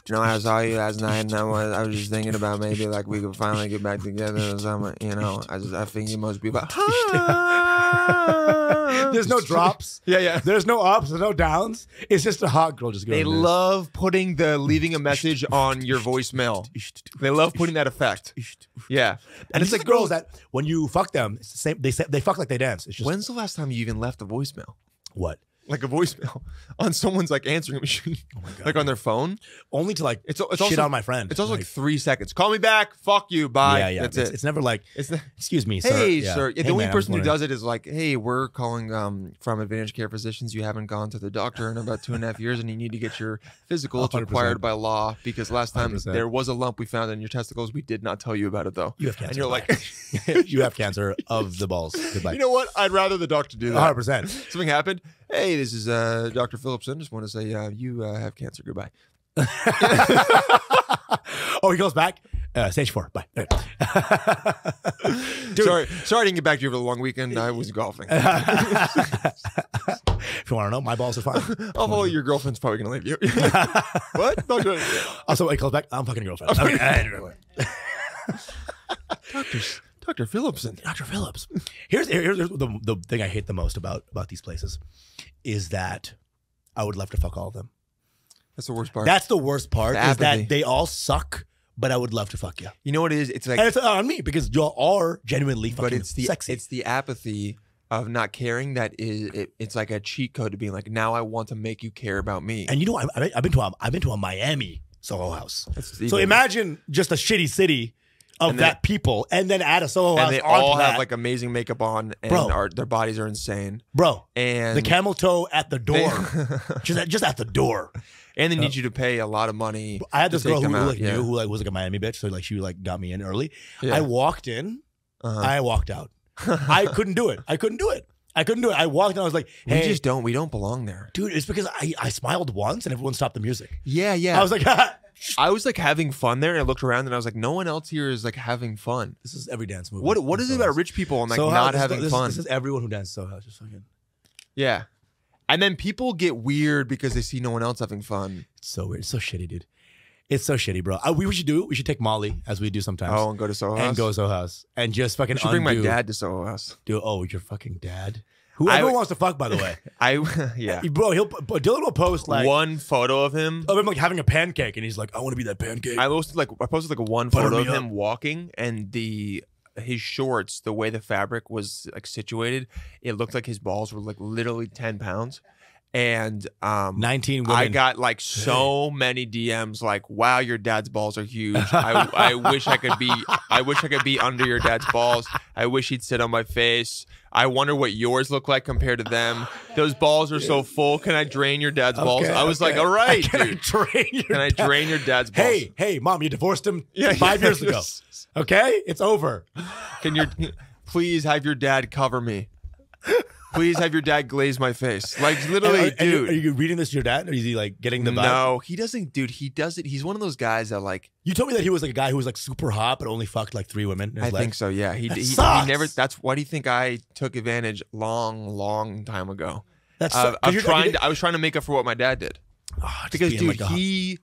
No, I saw you last night, and I was just thinking about maybe like we could finally get back together or something. You know, I think you must be about. There's no drops. Yeah. There's no ups. There's no downs. It's just a hot girl just going. They love leaving a message on your voicemail. They love putting that effect. Yeah, and it's like girls that when you fuck them, it's the same. They fuck like they dance. It's just. When's the last time you even left a voicemail? What? Like a voicemail on someone's like answering machine, like on their phone, only to like it's shit also, on my friend. It's also like 3 seconds. Call me back. Fuck you. Bye. Yeah. That's it. It's never like. Excuse me, sir. Hey, sir. Yeah, the only person who does it is like, hey, we're calling from Advantage Care Physicians. You haven't gone to the doctor in about 2.5 years, and you need to get your physical. It's required by law because last time 100%. There was a lump we found in your testicles. We did not tell you about it though. You have cancer. And you're like, you have cancer of the balls. Goodbye. You know what? I'd rather the doctor do that. 100%. Something happened. Hey, this is Dr. Phillipson. Just want to say you have cancer. Goodbye. Oh, he goes back. Stage 4. Bye. Dude. Sorry, I didn't get back to you over the long weekend. I was golfing. If you want to know, my balls are fine. Although your girlfriend's probably going to leave you. What? Don't do it. Also, he calls back. I'm fucking girlfriend. Dr. Phillipson. Dr. Phillips. Here's the thing I hate the most about these places is that I would love to fuck all of them. That's the worst part. That's the worst part is that they all suck, but I would love to fuck you. You know what it is? It's like, and it's on me because y'all are genuinely fucking sexy. It's the apathy of not caring that it's like a cheat code to being like, now I want to make you care about me. And you know, I've been to a Miami Soho House. So imagine just a shitty city of that people, and then add a Soho House. And they all have like amazing makeup on, and their bodies are insane, bro. And the camel toe at the door, just at the door. And they need you to pay a lot of money. I had this girl who was like a Miami bitch, so like she like got me in early. Yeah. I walked in, I walked out. I couldn't do it. I walked in, I was like, hey, we don't belong there, dude. It's because I smiled once and everyone stopped the music. Yeah. I was like. I was like having fun there, and I looked around and I was like, no one else here is like having fun. This is every dance movie. What is it about rich people and like not having fun? This is everyone who dances Soho House, just fucking. Yeah. And then people get weird because they see no one else having fun. It's so weird. It's so shitty, dude. It's so shitty, bro. We should take Molly, as we do sometimes. Oh, and go to Soho House? And go to Soho House. And just fucking should bring my dad to Soho House. Dude, your fucking dad? Whoever wants to fuck, by the way. Yeah. Bro, Dylan will post like one photo of him like having a pancake, and he's like, I want to be that pancake. I posted like one photo of him walking, and his shorts, the way the fabric was like situated, it looked like his balls were like literally 10 pounds. And 19 women. I got like so many DMs like, wow, your dad's balls are huge. I wish I could be under your dad's balls. I wish he'd sit on my face. I wonder what yours look like compared to them. Those balls are so full. Can I drain your dad's balls? I was like, all right, dude. Can I drain your dad's balls? Hey, mom, you divorced him 5 years ago. Okay? It's over. Please have your dad cover me. Please have your dad glaze my face. Like, literally, dude. Are you reading this to your dad? Or is he like getting the vibe? No, he doesn't, dude. He does it. He's one of those guys that like. You told me that he was like a guy who was like super hot, but only fucked like 3 women. I think so, yeah. He never. That's why do you think I took advantage long time ago? I was trying to make up for what my dad did. Because, dude, he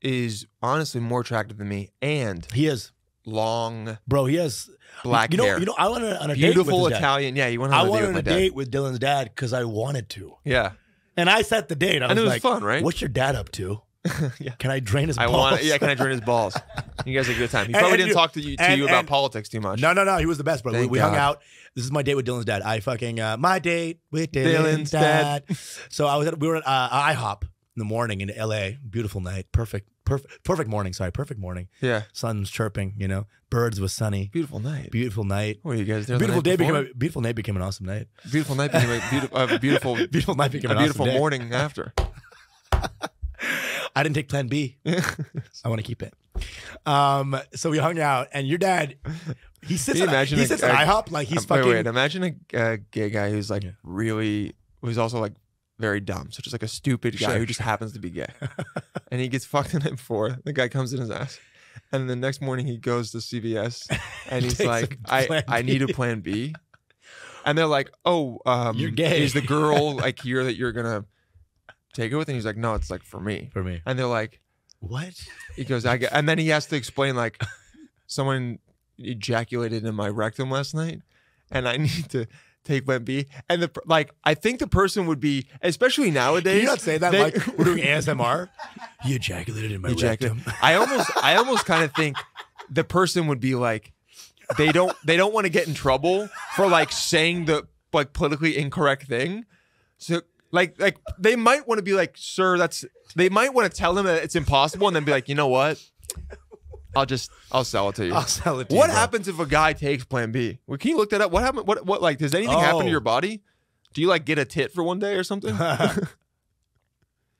is honestly more attractive than me. And he is long. Bro, he has. Black hair. You know, I went on a beautiful date with Italian. Yeah, you went on a date with Dylan's dad because I wanted to. Yeah, and I set the date. I was like, fun, right? What's your dad up to? Yeah. Can I drain his balls? Can I drain his balls? You guys had a good time. He probably didn't talk to you about politics too much. No. He was the best, bro. We hung out. This is my date with Dylan's dad. My date with Dylan's dad. So we were at IHOP in the morning in LA. Beautiful night. Perfect morning. Sorry, perfect morning. Yeah. Sun's chirping, birds was sunny. Beautiful night. What are you guys doing? Beautiful night became an awesome night. Beautiful night became a beautiful night became an awesome day. Morning after. I didn't take plan B. I want to keep it. So we hung out, and your dad, he sits at IHOP like he's fucking. Wait, imagine a gay guy who's like who's also like very dumb. So just like a stupid guy who just happens to be gay. And he gets fucked the night before. The guy comes in his ass. And the next morning he goes to CVS and he's like, I need a plan B. And they're like, oh, you're gay. Is the girl like here that you're gonna take it with? And he's like, no, it's like for me. For me. And they're like, what? He goes, and then he has to explain like, someone ejaculated in my rectum last night, and I need to take plan B. And I think the person would be, especially nowadays. Can you not say that like we're doing ASMR? He ejaculated in my rectum. I almost kind of think the person would be like, they don't want to get in trouble for like saying the like politically incorrect thing. So like they might want to be like, sir, they might want to tell him that it's impossible, and then be like, you know what? I'll sell it to you. I'll sell it to you. What happens if a guy takes plan B? Well, can you look that up? What happened? What like, does anything happen to your body? Do you like get a tit for one day or something?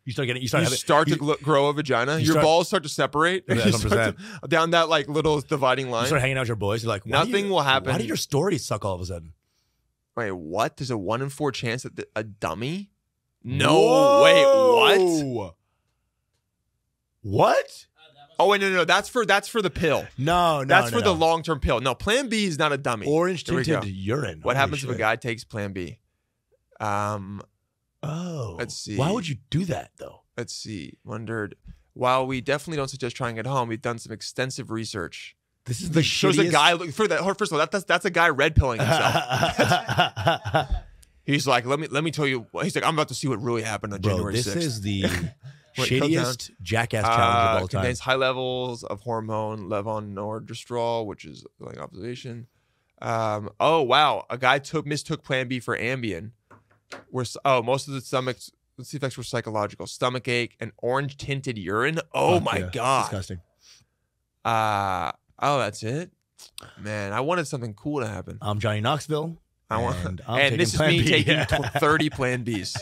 You start to grow a vagina. Your balls start to separate. Down that like little dividing line. You start hanging out with your boys. You're like, nothing will happen. Why did your stories suck all of a sudden? Wait, what? There's a 1 in 4 chance that a dummy? No. Whoa. Wait, what? What? Oh wait, no. That's for the pill. No. That's for the long-term pill. No, Plan B is not a dummy. Orange tinted urine. What happens if a guy takes Plan B? Let's see. Why would you do that though? Let's see. Wondered. While we definitely don't suggest trying it at home, we've done some extensive research. This is the shows a guy looking for that. First of all, that's a guy red pilling himself. He's like, let me tell you. He's like, I'm about to see what really happened on January 6th. This is the shadiest jackass challenge of all time. Contains high levels of hormone levonorgestrel, which is like observation. Oh wow, a guy mistook Plan B for Ambien. Most of the stomach's effects were psychological. Stomach ache and orange tinted urine. Oh my god, disgusting. That's it. Man, I wanted something cool to happen. I'm Johnny Knoxville. And this is me taking 30 Plan Bs.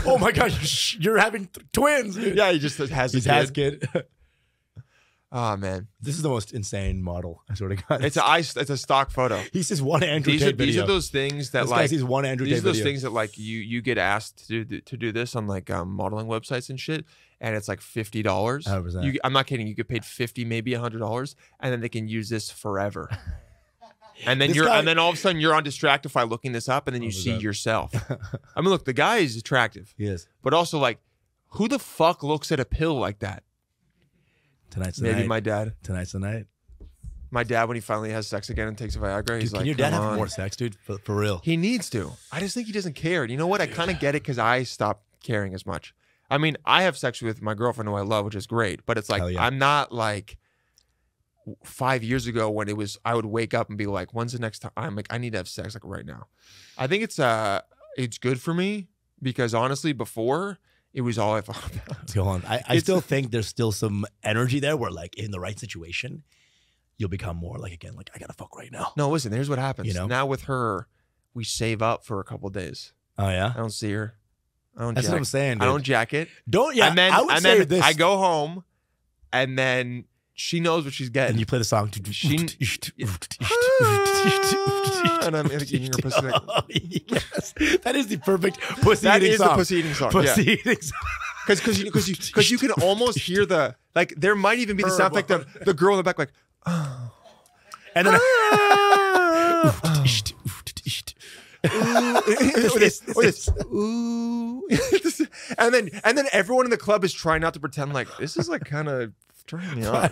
Oh my gosh, you're having twins. Dude. Yeah, he just has his kid. Oh man, this is the most insane model. I sort of got. It's a stock photo. He says one Andrew Tate video. These are those things that this guy sees one Andrew Tate video. These are those things that like you get asked to do this on like modeling websites and shit, and it's like $50. 100%. I'm not kidding. You get paid $50, maybe $100, and then they can use this forever. And then and then all of a sudden you're on Distractify looking this up, and then you see yourself. I mean, look, the guy is attractive. He is. But also, like, who the fuck looks at a pill like that? Tonight's the night. Maybe my dad. Tonight's the night. My dad, when he finally has sex again and takes a Viagra, he's like, can your dad have more sex, dude? For real. He needs to. I just think he doesn't care. You know what? I kind of get it because I stopped caring as much. I mean, I have sex with my girlfriend who I love, which is great. But it's like, I'm not like 5 years ago when it was, I would wake up and be like, when's the next time? I'm like, I need to have sex like right now. I think it's good for me because honestly, before, it was all I thought about. Let's go on. I still think there's still some energy there where like in the right situation, you'll become more like, again, like I gotta fuck right now. No, listen, here's what happens. You know? Now with her, we save up for a couple of days. Oh yeah? I don't see her. That's what I'm saying, dude. I don't jack it. And then I go home and then she knows what she's getting. And you play the song. And I'm eating her pussy. Yes. That is the perfect pussy eating song. The pussy eating song. Pussy eating song. Because you can almost hear the, like, there might even be the sound effect of the girl in the back, like, oh. And then and then everyone in the club is trying not to pretend like this is like kind of turning me on.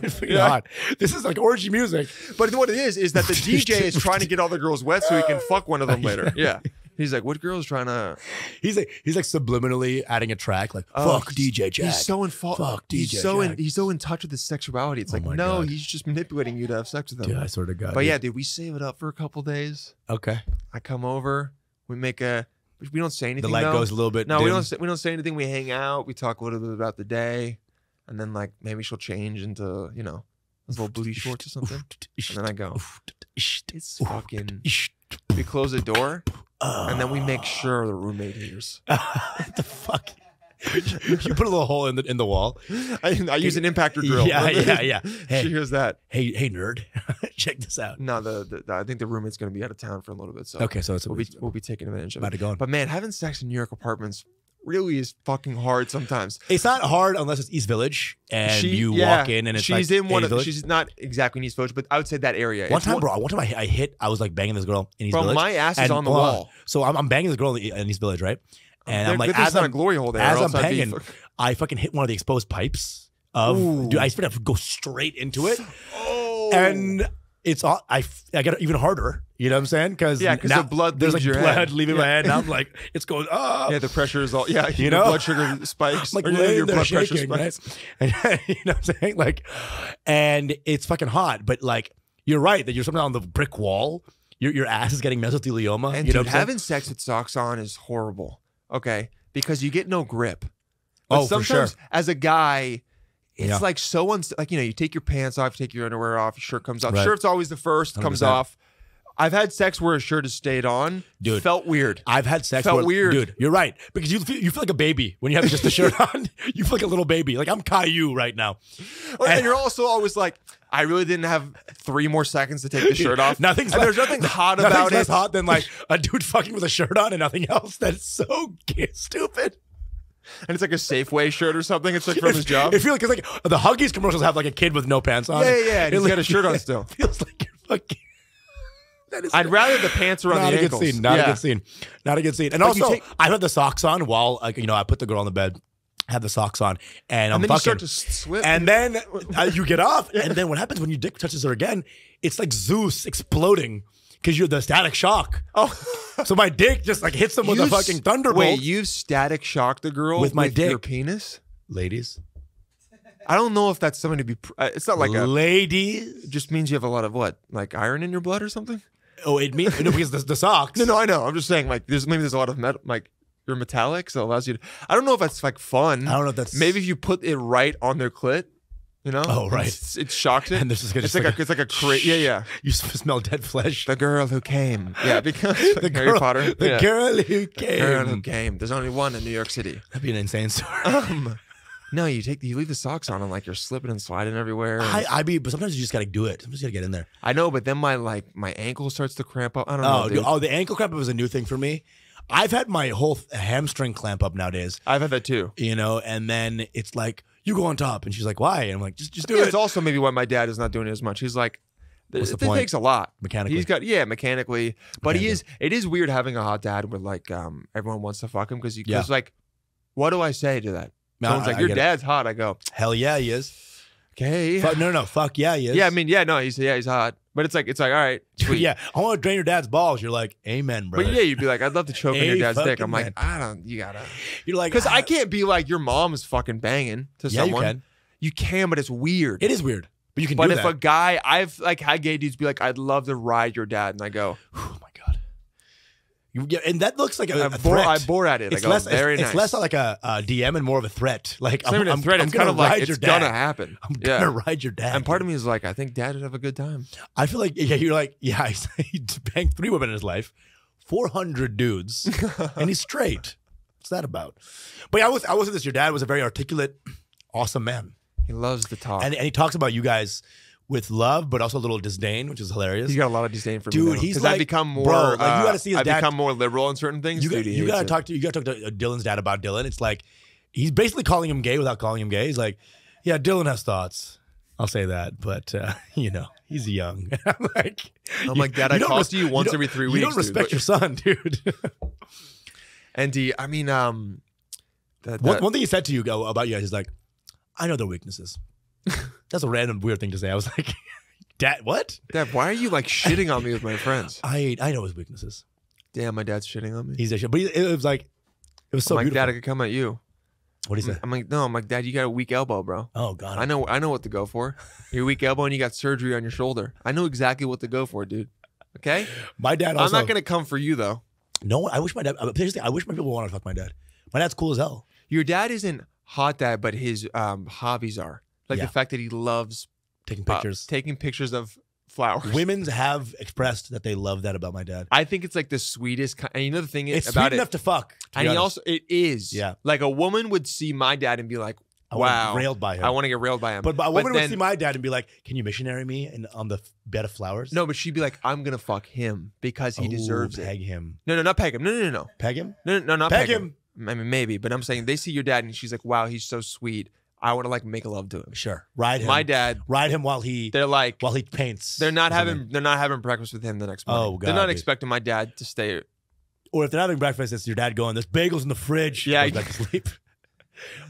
This is like orgy music. But what it is that the DJ is trying to get all the girls wet so he can fuck one of them later. Yeah. He's like, what girl is trying to? He's like subliminally adding a track like, fuck DJ Jack. He's so in fault. Fuck DJ Jack. He's so in touch with his sexuality. It's like, no, God. He's just manipulating you to have sex with him. Yeah, I sort of got. But yeah, dude, we save it up for a couple days. Okay. I come over. We don't say anything. The light goes a little bit. No, dim. we don't say anything. We hang out. We talk a little bit about the day, and then like maybe she'll change into those little booty shorts or something, and then I go. It's fucking. We close the door, and then we make sure the roommate hears. What the fuck? You put a little hole in the wall. I use an impactor drill. Yeah. Hey, she hears that. Hey, nerd, check this out. No, I think the roommate's going to be out of town for a little bit. So okay, so we'll be taking advantage of it. But man, having sex in New York apartments really is fucking hard sometimes. It's not hard unless it's East Village and you walk in and it's she's like in one Village. She's not exactly in East Village, but I would say that area. One time I was like banging this girl in East Village. My ass is on the wall. So I'm banging this girl in East Village, right? And I'm like, as I'm a glory hole there. As I'm banging, I fucking hit one of the exposed pipes dude, I have to go straight into it. And it's all I got it even harder. You know what I'm saying? Because the blood there's like your blood head. leaving my head, and I'm like, it's going. Oh, yeah, the pressure is all. Yeah, you know, blood sugar spikes. Like your blood shaking, pressure spikes. Right? And, you know what I'm saying? Like, and it's fucking hot. But like, you're right that you're something on the brick wall. Your ass is getting mesothelioma. And you know dude, having sex with socks on is horrible. Okay, because you get no grip. But sometimes, for sure. as a guy, it's like so like you take your pants off, you take your underwear off, your shirt comes off. Right. Shirt's always the first, 100%. Comes off. I've had sex where a shirt has stayed on. Dude, felt weird. I've had sex felt weird. Dude, you're right. Because you feel like a baby when you have just the shirt on. You feel like a little baby. Like I'm Caillou right now. And you're also always like, I really didn't have 3 more seconds to take the shirt off. There's nothing hot about nothing's it. less hot than like a dude fucking with a shirt on and nothing else. That's so stupid. And it's like a Safeway shirt or something. It's like from his job. It feels like the Huggies commercials have like a kid with no pants on. Yeah. And he's got a shirt on still. Feels like you're fucking. I'd rather the pants around the ankles. Not a good scene. Not a good scene. And also, I had the socks on while I put the girl on the bed. Had the socks on, and I'm then fucking. You start to slip. And then you get off, and then what happens when your dick touches her again? It's like Zeus exploding because you're the static shock. Oh, so my dick just like hits them with a fucking thunderbolt. Wait, you've static shocked the girl with my dick, your penis, ladies. I don't know if that's something to be. It's not like ladies. It just means you have a lot of what, like iron in your blood or something. Oh, it means because the socks. No, I know. I'm just saying, like, there's a lot of metal, like you're metallic, so it allows you to. I don't know if that's like fun. I don't know if that's maybe if you put it right on their clit, you know. Oh, right. It shocks it. And this is it's like a crate. Yeah. You smell dead flesh. The girl who came. Yeah, because Harry Potter. The girl who came. The girl who came. There's only one in New York City. That'd be an insane story. No, you leave the socks on and like you're slipping and sliding everywhere. But sometimes you just gotta do it. Sometimes you gotta get in there. I know, but then my ankle starts to cramp up. I don't know. Dude. Oh, the ankle cramp up was a new thing for me. I've had my whole hamstring clamp up nowadays. I've had that too. You know, and then it's like you go on top, and she's like, "Why?" And I'm like, "Just do it." It's also maybe why my dad is not doing it as much. He's like, What's the point? Takes a lot mechanically. He's got mechanically, but it is weird having a hot dad where like everyone wants to fuck him because like, what do I say to that? Someone's like, your dad's hot. I go, hell yeah, he is. Okay. No, fuck yeah, he is. Yeah, I mean, he's hot. But it's like, all right, sweet. Yeah, I want to drain your dad's balls. You're like, amen, bro. But yeah, you'd be like, I'd love to choke on your dad's dick. I'm like, you gotta. You're like, because I can't be like, your mom is fucking banging to someone. You can, but it's weird. It is weird. But you can do that. But if a guy, I've like had gay dudes be like, I'd love to ride your dad. And I go, oh my God. And that looks like a threat. I bore at it. It's nice. It's less like a DM and more of a threat. Like I'm a threat. It's kind of like it's gonna happen. I'm gonna ride your dad. And part of me is like, I think dad would have a good time. I feel like you're like he banged 3 women in his life, 400 dudes, and he's straight. What's that about? But I was with this. Your dad was a very articulate, awesome man. He loves to talk, and he talks about you guys with love, but also a little disdain, which is hilarious. He's got a lot of disdain for me. Dude, he's like, I've become more. Bro, like you got to see his I've dad. become more liberal in certain things. You got to talk to Dylan's dad about Dylan. It's like he's basically calling him gay without calling him gay. He's like, yeah, Dylan has thoughts. I'll say that, but he's young. I'm like, Dad, I talk to you once every 3 weeks. You don't respect your son, dude. And I mean, one thing he said to you about you guys is like, I know their weaknesses. That's a random weird thing to say. I was like, Dad, what? Dad, why are you like shitting on me with my friends? I know his weaknesses. Damn, my dad's shitting on me. He's a shit, but it was like, it was so beautiful. Dad, I could come at you. What do you say? I'm like, Dad, you got a weak elbow, bro. Oh God, I know what to go for. Your weak elbow, and you got surgery on your shoulder. I know exactly what to go for, dude. Okay. My dad. Also, I'm not gonna come for you though. No, I wish my dad. Seriously, I wish my people wanted to fuck my dad. My dad's cool as hell. Your dad isn't hot dad, but his hobbies are. Like the fact that he loves taking pictures, of flowers. Women have expressed that they love that about my dad. I think it's like the sweetest kind. And you know the thing is It's about sweet enough to fuck. And he also, it is. Yeah. Like a woman would see my dad and be like, I want to wow. get railed by him. I want to get railed by him. But a woman then, would see my dad and be like, can you missionary me on the bed of flowers? No, but she'd be like, I'm going to fuck him because he deserves it. Peg him. No, not peg him. No. Peg him? No, not Peg peg him. I mean, maybe. But I'm saying they see your dad and she's like, wow, he's so sweet. I want to like make love to him. Sure. Ride him. My dad. Ride him while he paints. They're not having breakfast with him the next morning. Oh, God. They're not expecting my dad to stay. Or if they're having breakfast, it's your dad going, there's bagels in the fridge. Yeah. Goes back to sleep.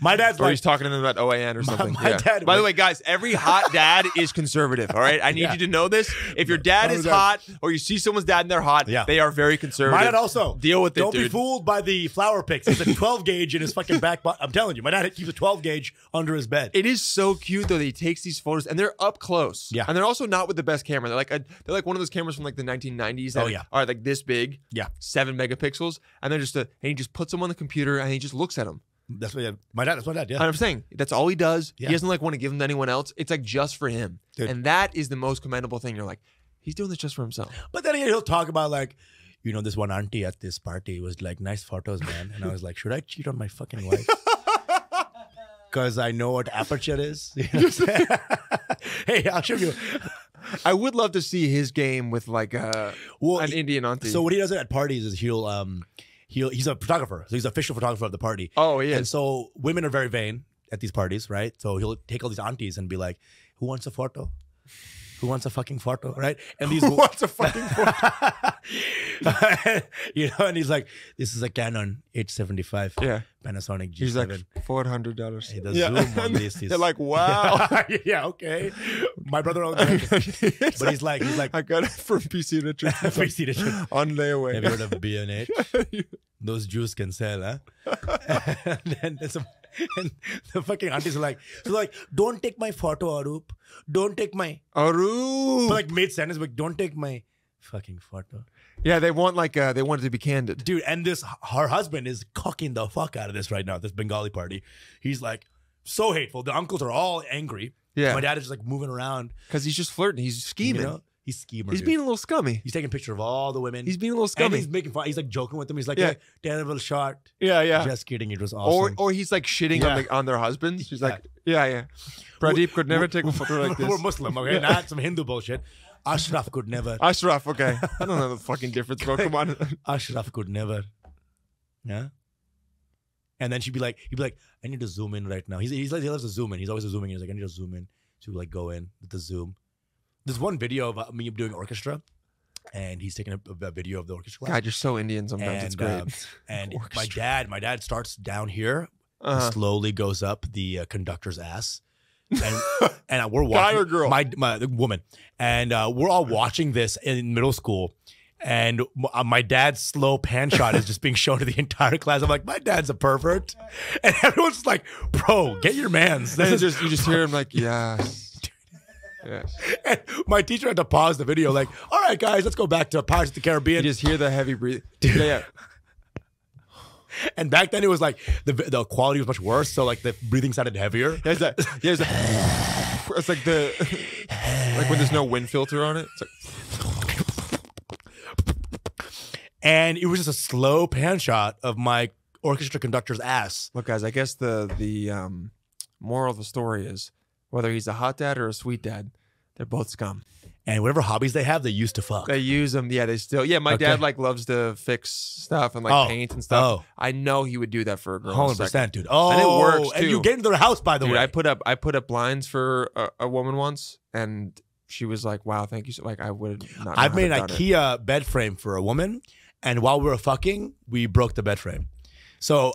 My dad's or he's talking to them about OAN or something. My dad. By the way, guys, every hot dad is conservative. All right, I need you to know this. If your dad is hot, or you see someone's dad and they're hot, they are very conservative. My dad also. Deal with it, Don't be fooled by the flower picks. He's a 12 gauge in his fucking back. I'm telling you, my dad keeps a 12 gauge under his bed. It is so cute though that he takes these photos and they're up close. Yeah, and they're also not with the best camera. They're like one of those cameras from like the 1990s. That are like this big. Yeah, 7 megapixels, and they're and he just puts them on the computer and he just looks at them. That's what my dad. Yeah, and I'm saying that's all he does. Yeah. He doesn't like want to give them to anyone else. It's like just for him, and that is the most commendable thing. You're like, he's doing this just for himself. But then he'll talk about like, you know, this one auntie at this party was like, nice photos, man. And I was like, should I cheat on my fucking wife? Because I know what aperture is. You know what I'm saying? Hey, I'll show you. I would love to see his game with like an Indian auntie. So what he does at parties is he's a photographer. So he's the official photographer of the party. Oh, he is. And so women are very vain at these parties, right? So he'll take all these aunties and be like, who wants a photo? Who wants a fucking photo, right? And these who wants a fucking photo? You know, and he's like, this is a Canon 875 Panasonic G7. He's like, $400. Hey, the zoom on this is... They're like, wow. Yeah, okay. My brother owns it. But he's like... I got it from PC to Trip. PC to Trip. On layaway. Have you heard of B&H? Those Jews can sell, huh? And the fucking aunties are like, don't take my photo, Arup. Don't take my... Arup. But like mid sentence, like, don't take my fucking photo. Yeah, they want they want it to be candid. Dude, and her husband is cocking the fuck out of this right now, this Bengali party. He's like, so hateful. The uncles are all angry. Yeah. My dad is just like moving around. Because he's just flirting. He's scheming. You know? He's scheming. He's being a little scummy. He's taking a picture of all the women. He's being a little scummy. And he's making fun. He's like joking with them. He's like, hey, terrible shot. Yeah. Just kidding. It was awesome. Or he's like shitting on their husbands. He's like, yeah. Pradeep could never take a photo like this. We're Muslim, okay? Not some Hindu bullshit. Ashraf could never. Ashraf, okay. I don't know the fucking difference, bro. Come on. Ashraf could never. Yeah. And then he'd be like, I need to zoom in right now. He loves to zoom in. He's always zooming in. He's like, I need to zoom in. So we like go in with the zoom. There's one video of me doing orchestra, and he's taking a video of the orchestra class. God, you're so Indian sometimes. It's great. And my dad starts down here, and slowly goes up the conductor's ass. And we're watching. Guy or girl? My woman. And we're all watching this in middle school. And my dad's slow pan shot is just being shown to the entire class. I'm like, my dad's a pervert. And everyone's just like, bro, get your mans. You just hear him like, yes. Yes. And my teacher had to pause the video like, all right, guys, let's go back to Pirates of the Caribbean. You just hear the heavy breathing. Yeah. And back then it was like the quality was much worse. So like the breathing sounded heavier. It's like like when there's no wind filter on it. It's like, and it was just a slow pan shot of my orchestra conductor's ass. Look, guys, I guess the moral of the story is whether he's a hot dad or a sweet dad, they're both scum. And whatever hobbies they have, they used to fuck. They use them. Yeah, they still. Yeah, my dad like loves to fix stuff and like paint and stuff. Oh. I know he would do that for a girl. 100%, dude. Oh, and it works too. And you get into their house, by the way. I put up blinds for a woman once, and she was like, "Wow, thank you." So, like, I would not. I've made an IKEA bed frame for a woman, and while we were fucking, we broke the bed frame. So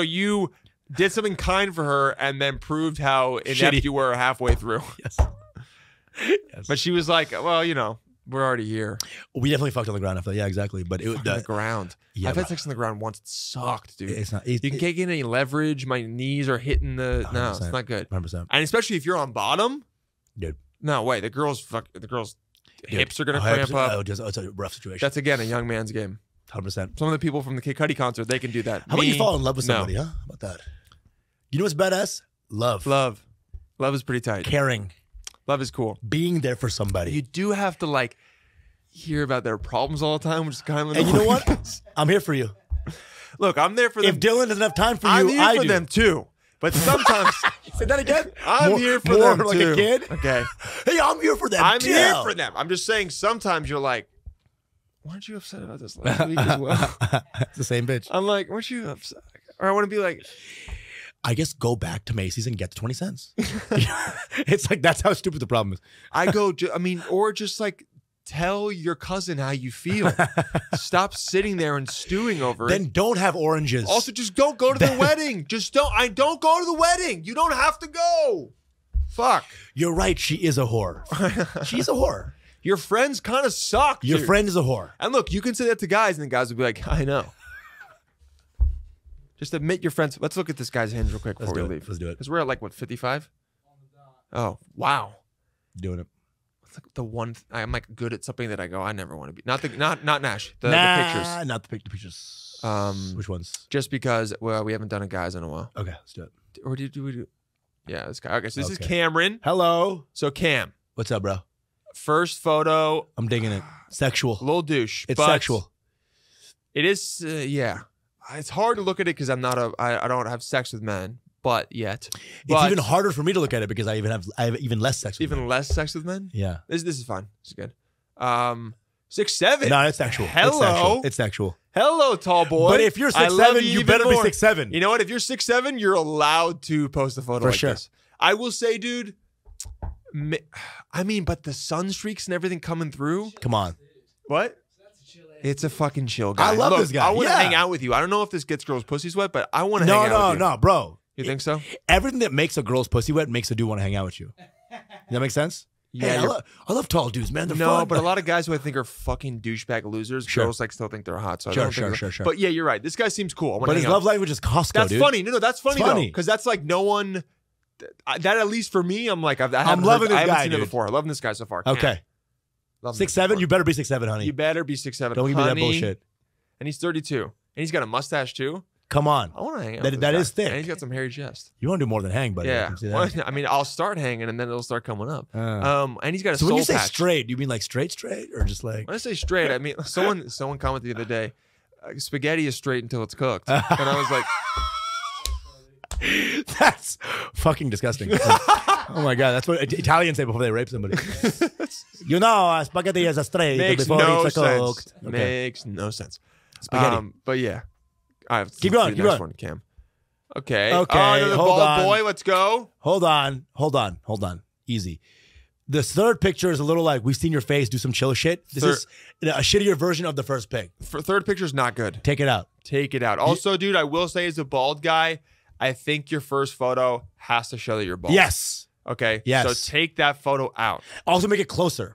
you did something kind for her, and then proved how inept you were halfway through. Yes. Yes. But she was like, well, you know, we're already here. We definitely fucked on the ground after that. Yeah, exactly. But on the ground. Yeah, I've had sex on the ground once. It sucked, dude. It's not. You can't get any leverage. My knees are hitting the. No, it's not good. 100%. And especially if you're on bottom. Dude. No way. The girls' hips are gonna cramp up. It's a rough situation. That's again a young man's game. 100%. Some of the people from the Cudi concert, they can do that. How about you fall in love with somebody, huh? How about that? You know what's badass? Love. Love is pretty tight. Caring. Love is cool. Being there for somebody. You do have to like hear about their problems all the time, which is kind of And you know what? I'm here for you. Look, I'm there for them. If Dylan doesn't have time for you, I'm here I for do. them too. But sometimes Say that again. I'm here for them like too. a kid. Okay. Hey, I'm here for them. I'm too. here for them. I'm just saying sometimes you're like, weren't you upset about this last week as well? It's the same bitch. I'm like, weren't you upset? Or I want to be like, I guess go back to Macy's and get the 20 cents. It's like that's how stupid the problem is. I go, I mean, or just like tell your cousin how you feel. Stop sitting there and stewing over it. Then don't have oranges. Also, just don't go to the wedding. Just don't. I don't go to the wedding. You don't have to go. Fuck. You're right. She is a whore. She's a whore. Your friends kind of suck. Your dude. friend is a whore. And look, you can say that to guys, and the guys will be like, I know. Just admit your friends. Let's look at this guy's hinge real quick before we leave. Let's do it. Because we're at like, what, 55? Oh, wow. Doing it. It's like the one, I'm like good at something that I go, I never want to be. Not Nash. The pictures. Not the pictures. Which ones? Just because, well, we haven't done a guys in a while. Okay, let's do it. Or do we do? Yeah, this guy. Okay, so this is Cameron. Hello. So Cam. What's up, bro? First photo. I'm digging it. Sexual. Little douche. It's sexual. It is, yeah. It's hard to look at it because I don't have sex with men, but yet. It's even harder for me to look at it because I have even less sex with men. Less sex with men? Yeah. This is fine. This is good. 6'7". No, it's sexual. Hello. It's sexual. Hello, tall boy. But if you're 6'7", you better be 6'7". You know what? If you're 6'7", you're allowed to post a photo like this. I will say, dude, I mean, but the sun streaks and everything coming through. Come on. What? It's a fucking chill guy. I love this guy. I want to hang out with you. I don't know if this gets girls' pussies wet, but I want to hang out with you. No, bro. You think so? Everything that makes a girl's pussy wet makes a dude want to hang out with you. Does that make sense? Yeah. Hey, I love tall dudes, man. They're fun. But a lot of guys who I think are fucking douchebag losers, girls like still think they're hot. So Sure. But yeah, you're right. This guy seems cool. But his love language is Costco, that's dude. funny. No, that's funny though, because that's like no one. That at least for me, I'm like I'm loving this guy. I haven't seen it before. I'm loving this guy so far. Okay. 6'7", you better be 6'7", honey. You better be 6'7". Don't give me that bullshit. And he's 32. And he's got a mustache too. Come on. I want to hang out. That is thick. And he's got some hairy chest. You want to do more than hang, buddy. Yeah. I mean, I'll start hanging and then it'll start coming up. And he's got a soul patch. So when you say straight, do you mean like straight, or just like? When I say straight, I mean someone commented the other day, spaghetti is straight until it's cooked, and I was like. That's fucking disgusting. Oh my god, that's what Italians say before they rape somebody. You know, spaghetti is a straight before it's cooked. Okay. Makes no sense. Spaghetti. But yeah, keep going. One, Cam. Okay. Okay. The hold on, boy. Let's go. Hold on. Easy. The third picture is a little like we've seen your face. Do some chill shit. This is a shittier version of the first pic. Third picture is not good. Take it out. Also, dude, I will say as a bald guy, I think your first photo has to show that you're bald. Yes. Okay. Yes. So take that photo out. Also make it closer.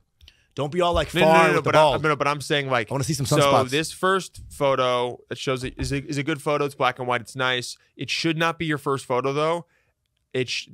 Don't be all like far with the bald. But I'm saying like I want to see some sunspots. So this first photo that shows it is a good photo. It's black and white. It's nice. It should not be your first photo though.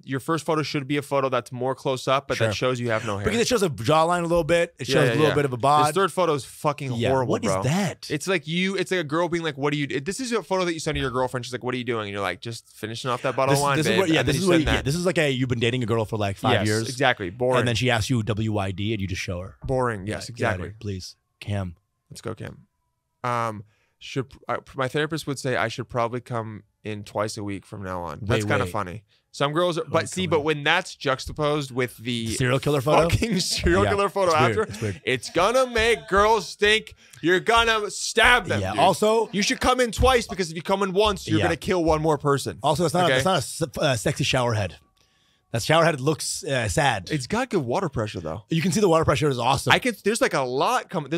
Your first photo should be a photo that's more close up, but that shows you have no hair. Because it shows a jawline a little bit. It shows a little bit of a bod. This third photo is fucking horrible, bro. What is that? It's like it's like a girl being like, "What do you?" This is a photo that you send to your girlfriend. She's like, "What are you doing?" And you're like, "Just finishing off that bottle of wine." This is like you've been dating a girl for like 5 years. Exactly. Boring. And then she asks you WID, and you just show her. Boring. Yes, exactly. Please, Cam. Let's go, Cam. My therapist would say I should probably come in twice a week from now on. That's kind of funny. Some girls are, but when that's juxtaposed with the serial killer photo, fucking serial killer photo after, it's gonna make girls think you're gonna stab them. Yeah. Dude. Also, you should come in twice because if you come in once, you're gonna kill one more person. Also, it's not a sexy shower head. That shower head looks sad. It's got good water pressure though. You can see the water pressure is awesome. There's like a lot coming.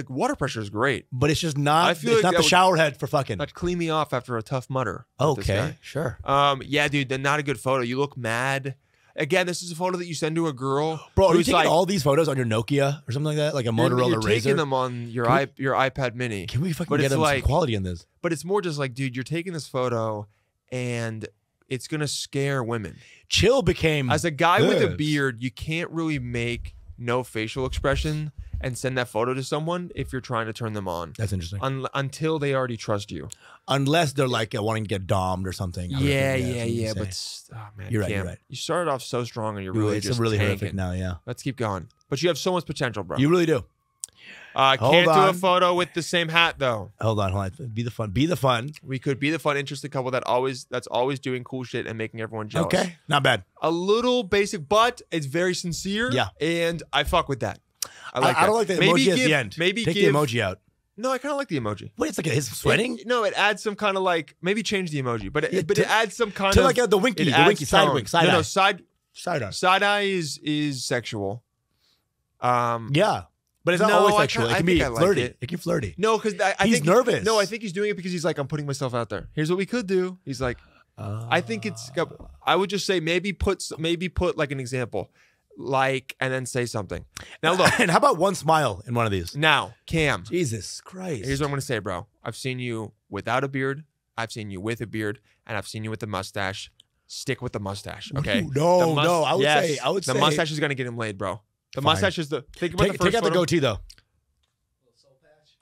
Water pressure is great, but it's just not. It's not the shower head for fucking. That'd clean me off after a tough mutter. Okay, sure. Yeah, dude, they're not a good photo. You look mad. Again, this is a photo that you send to a girl. Bro, are you taking all these photos on your Nokia or something like that, like a Motorola You're Razr? taking them on your iPad Mini. Can we fucking get some quality in this? But it's more just like, dude, you're taking this photo and it's gonna scare women. Chill became as a guy with a beard, you can't really make no facial expression and send that photo to someone if you're trying to turn them on. That's interesting. Until they already trust you. Unless they're like wanting to get dommed or something. Yeah. But oh man, you're right. You started off so strong and you're really just really tanking. horrific now. Yeah. Let's keep going. But you have so much potential, bro. You really do. Can't do a photo with the same hat though. Hold on. Be the fun. Be the fun. We could be the fun, interesting couple that's always doing cool shit and making everyone jealous. Okay, not bad. A little basic, but it's very sincere. Yeah, and I fuck with that. I like. I don't like the emoji at the end. Maybe take the emoji out. No, I kind of like the emoji. Wait, it's like his sweating. It adds some kind of like maybe change the emoji, but it adds some kind to of like the winky side wink, side eye. side eye. Side eye is sexual. Yeah. But it's not always sexual. It can be flirty. It can be flirty. No, because I he's think nervous. No, I think he's doing it because he's like, I'm putting myself out there. Here's what we could do. He's like, I think it's. I would just say maybe put like an example, like, and then say something. Now look, and how about one smile in one of these? Now, Cam. Jesus Christ. Here's what I'm gonna say, bro. I've seen you without a beard. I've seen you with a beard, and I've seen you with a mustache. Stick with the mustache, okay? No. I would say the mustache is gonna get him laid, bro. The mustache is the. Think about the first take out photo. the goatee though.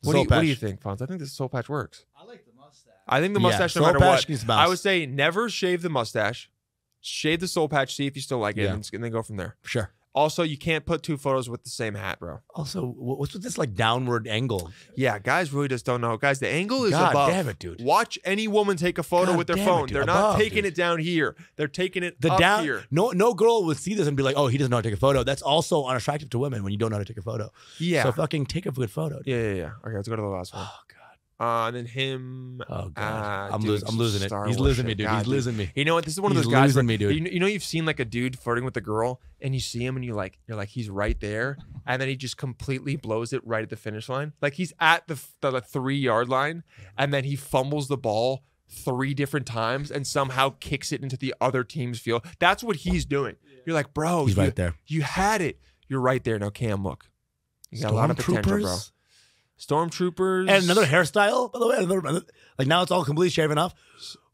What do you think, Fonz? I think this soul patch works. I like the mustache. I think the mustache, no matter what. I would say never shave the mustache. Shave the soul patch, see if you still like it, and then go from there. Sure. Also, you can't put two photos with the same hat, bro. Also, what's with this like downward angle? Yeah, guys really just don't know. Guys, the angle is above. God damn it, dude. Watch any woman take a photo with their phone. They're not taking it down here. They're taking it up here. No girl would see this and be like, oh, he doesn't know how to take a photo. That's also unattractive to women when you don't know how to take a photo. Yeah. So fucking take a good photo. Yeah. Okay, let's go to the last one. Oh, God. And then him. Oh God, I'm losing it. He's losing me, dude. He's losing me. You know what? This is one of those guys. Losing me, dude. You know, you've seen like a dude flirting with a girl, and you see him, and you're like, he's right there, and then he just completely blows it right at the finish line. Like he's at the 3-yard line, and then he fumbles the ball 3 different times, and somehow kicks it into the other team's field. That's what he's doing. You're like, bro, he's right there. You had it. You're right there. Now, Cam, look. You got a lot of potential, bro. Stormtroopers. And another hairstyle, by the way. Like now it's all completely shaven off.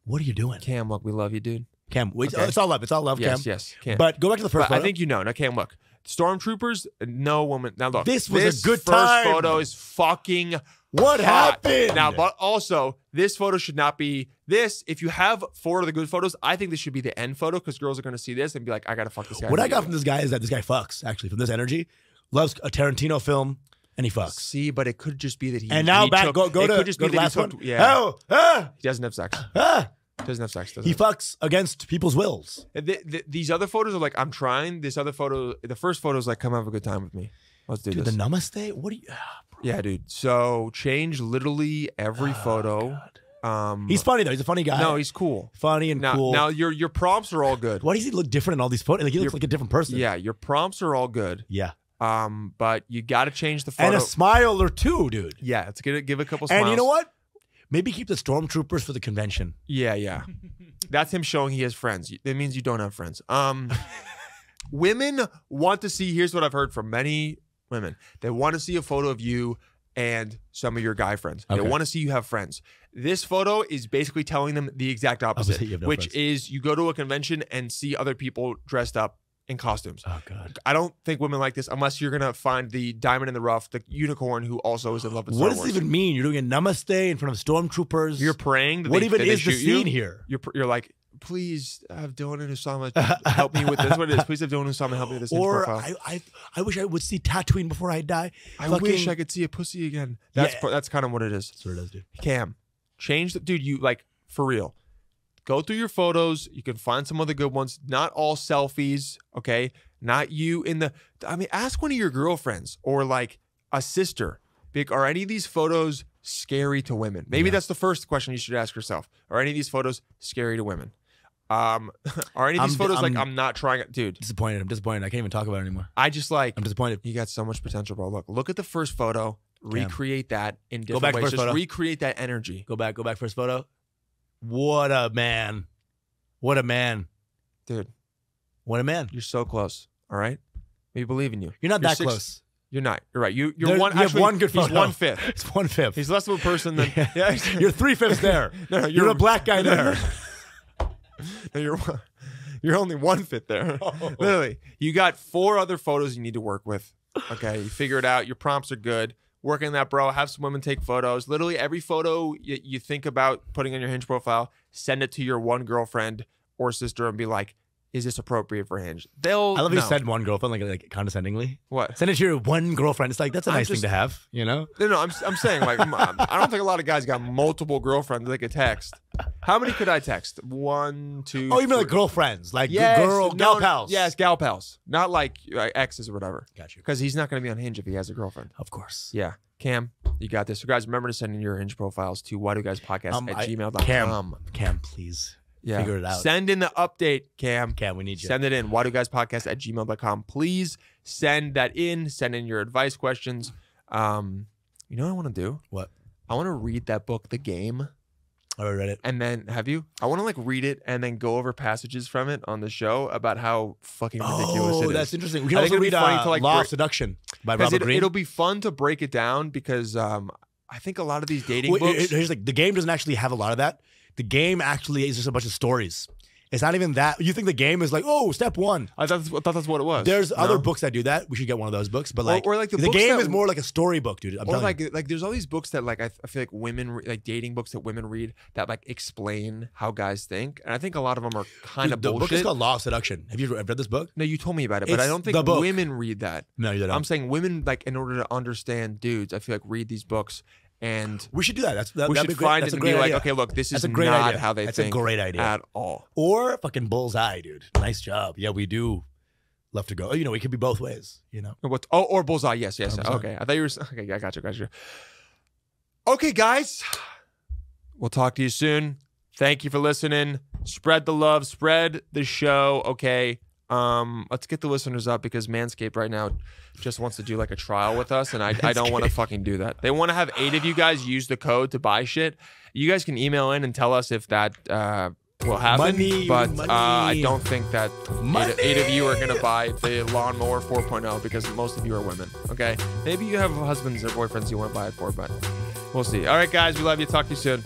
What are you doing? Cam, look, we love you, dude. Cam, it's all love. It's all love, Cam. Yes, Cam. But go back to the first photo. I think you know. Now, Cam, look. Stormtroopers, no woman. Now, look. This was a good first time. Photo is fucking What happened? Now, but also, this photo should not be this. If you have 4 of the good photos, I think this should be the end photo because girls are going to see this and be like, I got to fuck this guy. What I got from this guy is that this guy fucks, actually, from this energy. Loves a Tarantino film. And he fucks. See, but it could just be that he. And now go to the last one. Yeah. He doesn't have sex. He doesn't have sex. He fucks against people's wills. These other photos are like, I'm trying. This other photo, the first photo is like, come have a good time with me. Let's do this. The namaste? What do you? Yeah, dude. So change literally every photo. God. He's funny though. He's a funny guy. No, he's cool. Funny and cool. Now your prompts are all good. Why does he look different in all these photos? Like he looks like a different person. Yeah, your prompts are all good. Yeah. But you got to change the photo. And a smile or two, dude. Yeah, let's give a couple smiles. And you know what? Maybe keep the stormtroopers for the convention. Yeah. That's him showing he has friends. That means you don't have friends. Women want to see, here's what I've heard from many women. They want to see a photo of you and some of your guy friends. Okay. They want to see you have friends. This photo is basically telling them the exact opposite, which is you go to a convention and see other people dressed up in costumes. Oh, God. I don't think women like this unless you're going to find the diamond in the rough, the unicorn who also is in love with Star Wars. What does it even mean? You're doing a namaste in front of stormtroopers. You're praying. What even is the scene here? You're like, please have Dylan and Usama help me with this. What it is? Please have Dylan and Usama help me with this. Or I wish I would see Tatooine before I die. I wish I could see a pussy again. That's kind of what it is. That's what it is, dude. Cam, change the dude. You like for real. Go through your photos. You can find some other good ones. Not all selfies, okay? Not you in the... I mean, ask one of your girlfriends or like a sister. Are any of these photos scary to women? Maybe that's the first question you should ask yourself. Are any of these photos scary to women? Are any of these photos like I'm not trying it? Dude. Disappointed. I'm disappointed. I can't even talk about it anymore. I just like... I'm disappointed. You got so much potential, bro. Look at the first photo. Recreate that in different ways. Just recreate that energy. Go back first photo. What a man. What a man. Dude. What a man. You're so close. All right? We believe in you. You're not that close. You're not. You're right. You're one. You have one good photo. He's 1/5. It's 1/5. He's less of a person than... Yeah. You're 3/5 there. No, you're a black guy there. No, you're only 1/5 there. Oh. Literally. You got 4 other photos you need to work with. Okay, you figure it out. Your prompts are good. Working that, bro. Have some women take photos. Literally every photo you think about putting on your Hinge profile, send it to your one girlfriend or sister and be like, is this appropriate for Hinge? I love you said one girlfriend, like condescendingly. What? Send it to your one girlfriend. It's like, that's a nice thing to have, you know? No, I'm saying, like, I don't think a lot of guys got multiple girlfriends they could text. How many could I text? 1, 2, Oh, you mean like girlfriends? Like gal pals? Yes, gal pals. Not like exes or whatever. Got you. Because he's not going to be on Hinge if he has a girlfriend. Of course. Yeah. Cam, you got this. So guys, remember to send in your Hinge profiles to whydoguyspodcast@gmail.com. Cam, please. Yeah. Figure it out. Send in the update, Cam. Cam, we need you. Send it in. whydoguyspodcast@gmail.com. Please send that in. Send in your advice questions. You know what I want to do? What? I want to read that book, The Game. I already read it. And then, have you? I want to like read it and then go over passages from it on the show about how fucking ridiculous it is. Oh, that's interesting. We can also read Law of Seduction by Robert Greene. It'll be fun to break it down because I think a lot of these dating books. Here's like, the game doesn't actually have a lot of that. The game actually is just a bunch of stories. It's not even that. You think the game is like, oh, step one. I thought that's what it was. There's other books that do that. We should get one of those books. But like, or like the game is more like a storybook, dude. Or like there's all these books that like I feel like women like dating books that women read that like explain how guys think, and I think a lot of them are kind of bullshit. The book is called Law of Seduction. Have you read this book? No, you told me about it, but I don't think women read that. No, you don't. I'm saying women, like, in order to understand dudes, I feel like read these books. And we should do that. We should find it and be like, okay, look, this is not how they think. That's a great idea at all. Or fucking bullseye, dude. Nice job. Yeah, we do love to go. You know, we could be both ways. You know. What? Oh, or bullseye. Yes. Okay, I thought you were. Okay, I got you. Okay, guys, we'll talk to you soon. Thank you for listening. Spread the love. Spread the show. Okay. Let's get the listeners up because Manscaped right now just wants to do like a trial with us, and I don't want to fucking do that. They want to have 8 of you guys use the code to buy shit. You guys can email in and tell us if that will happen, but I don't think that 8 of you are going to buy the Lawnmower 4.0 because most of you are women, okay? Maybe you have husbands or boyfriends you want to buy it for, but we'll see. All right, guys, we love you. Talk to you soon.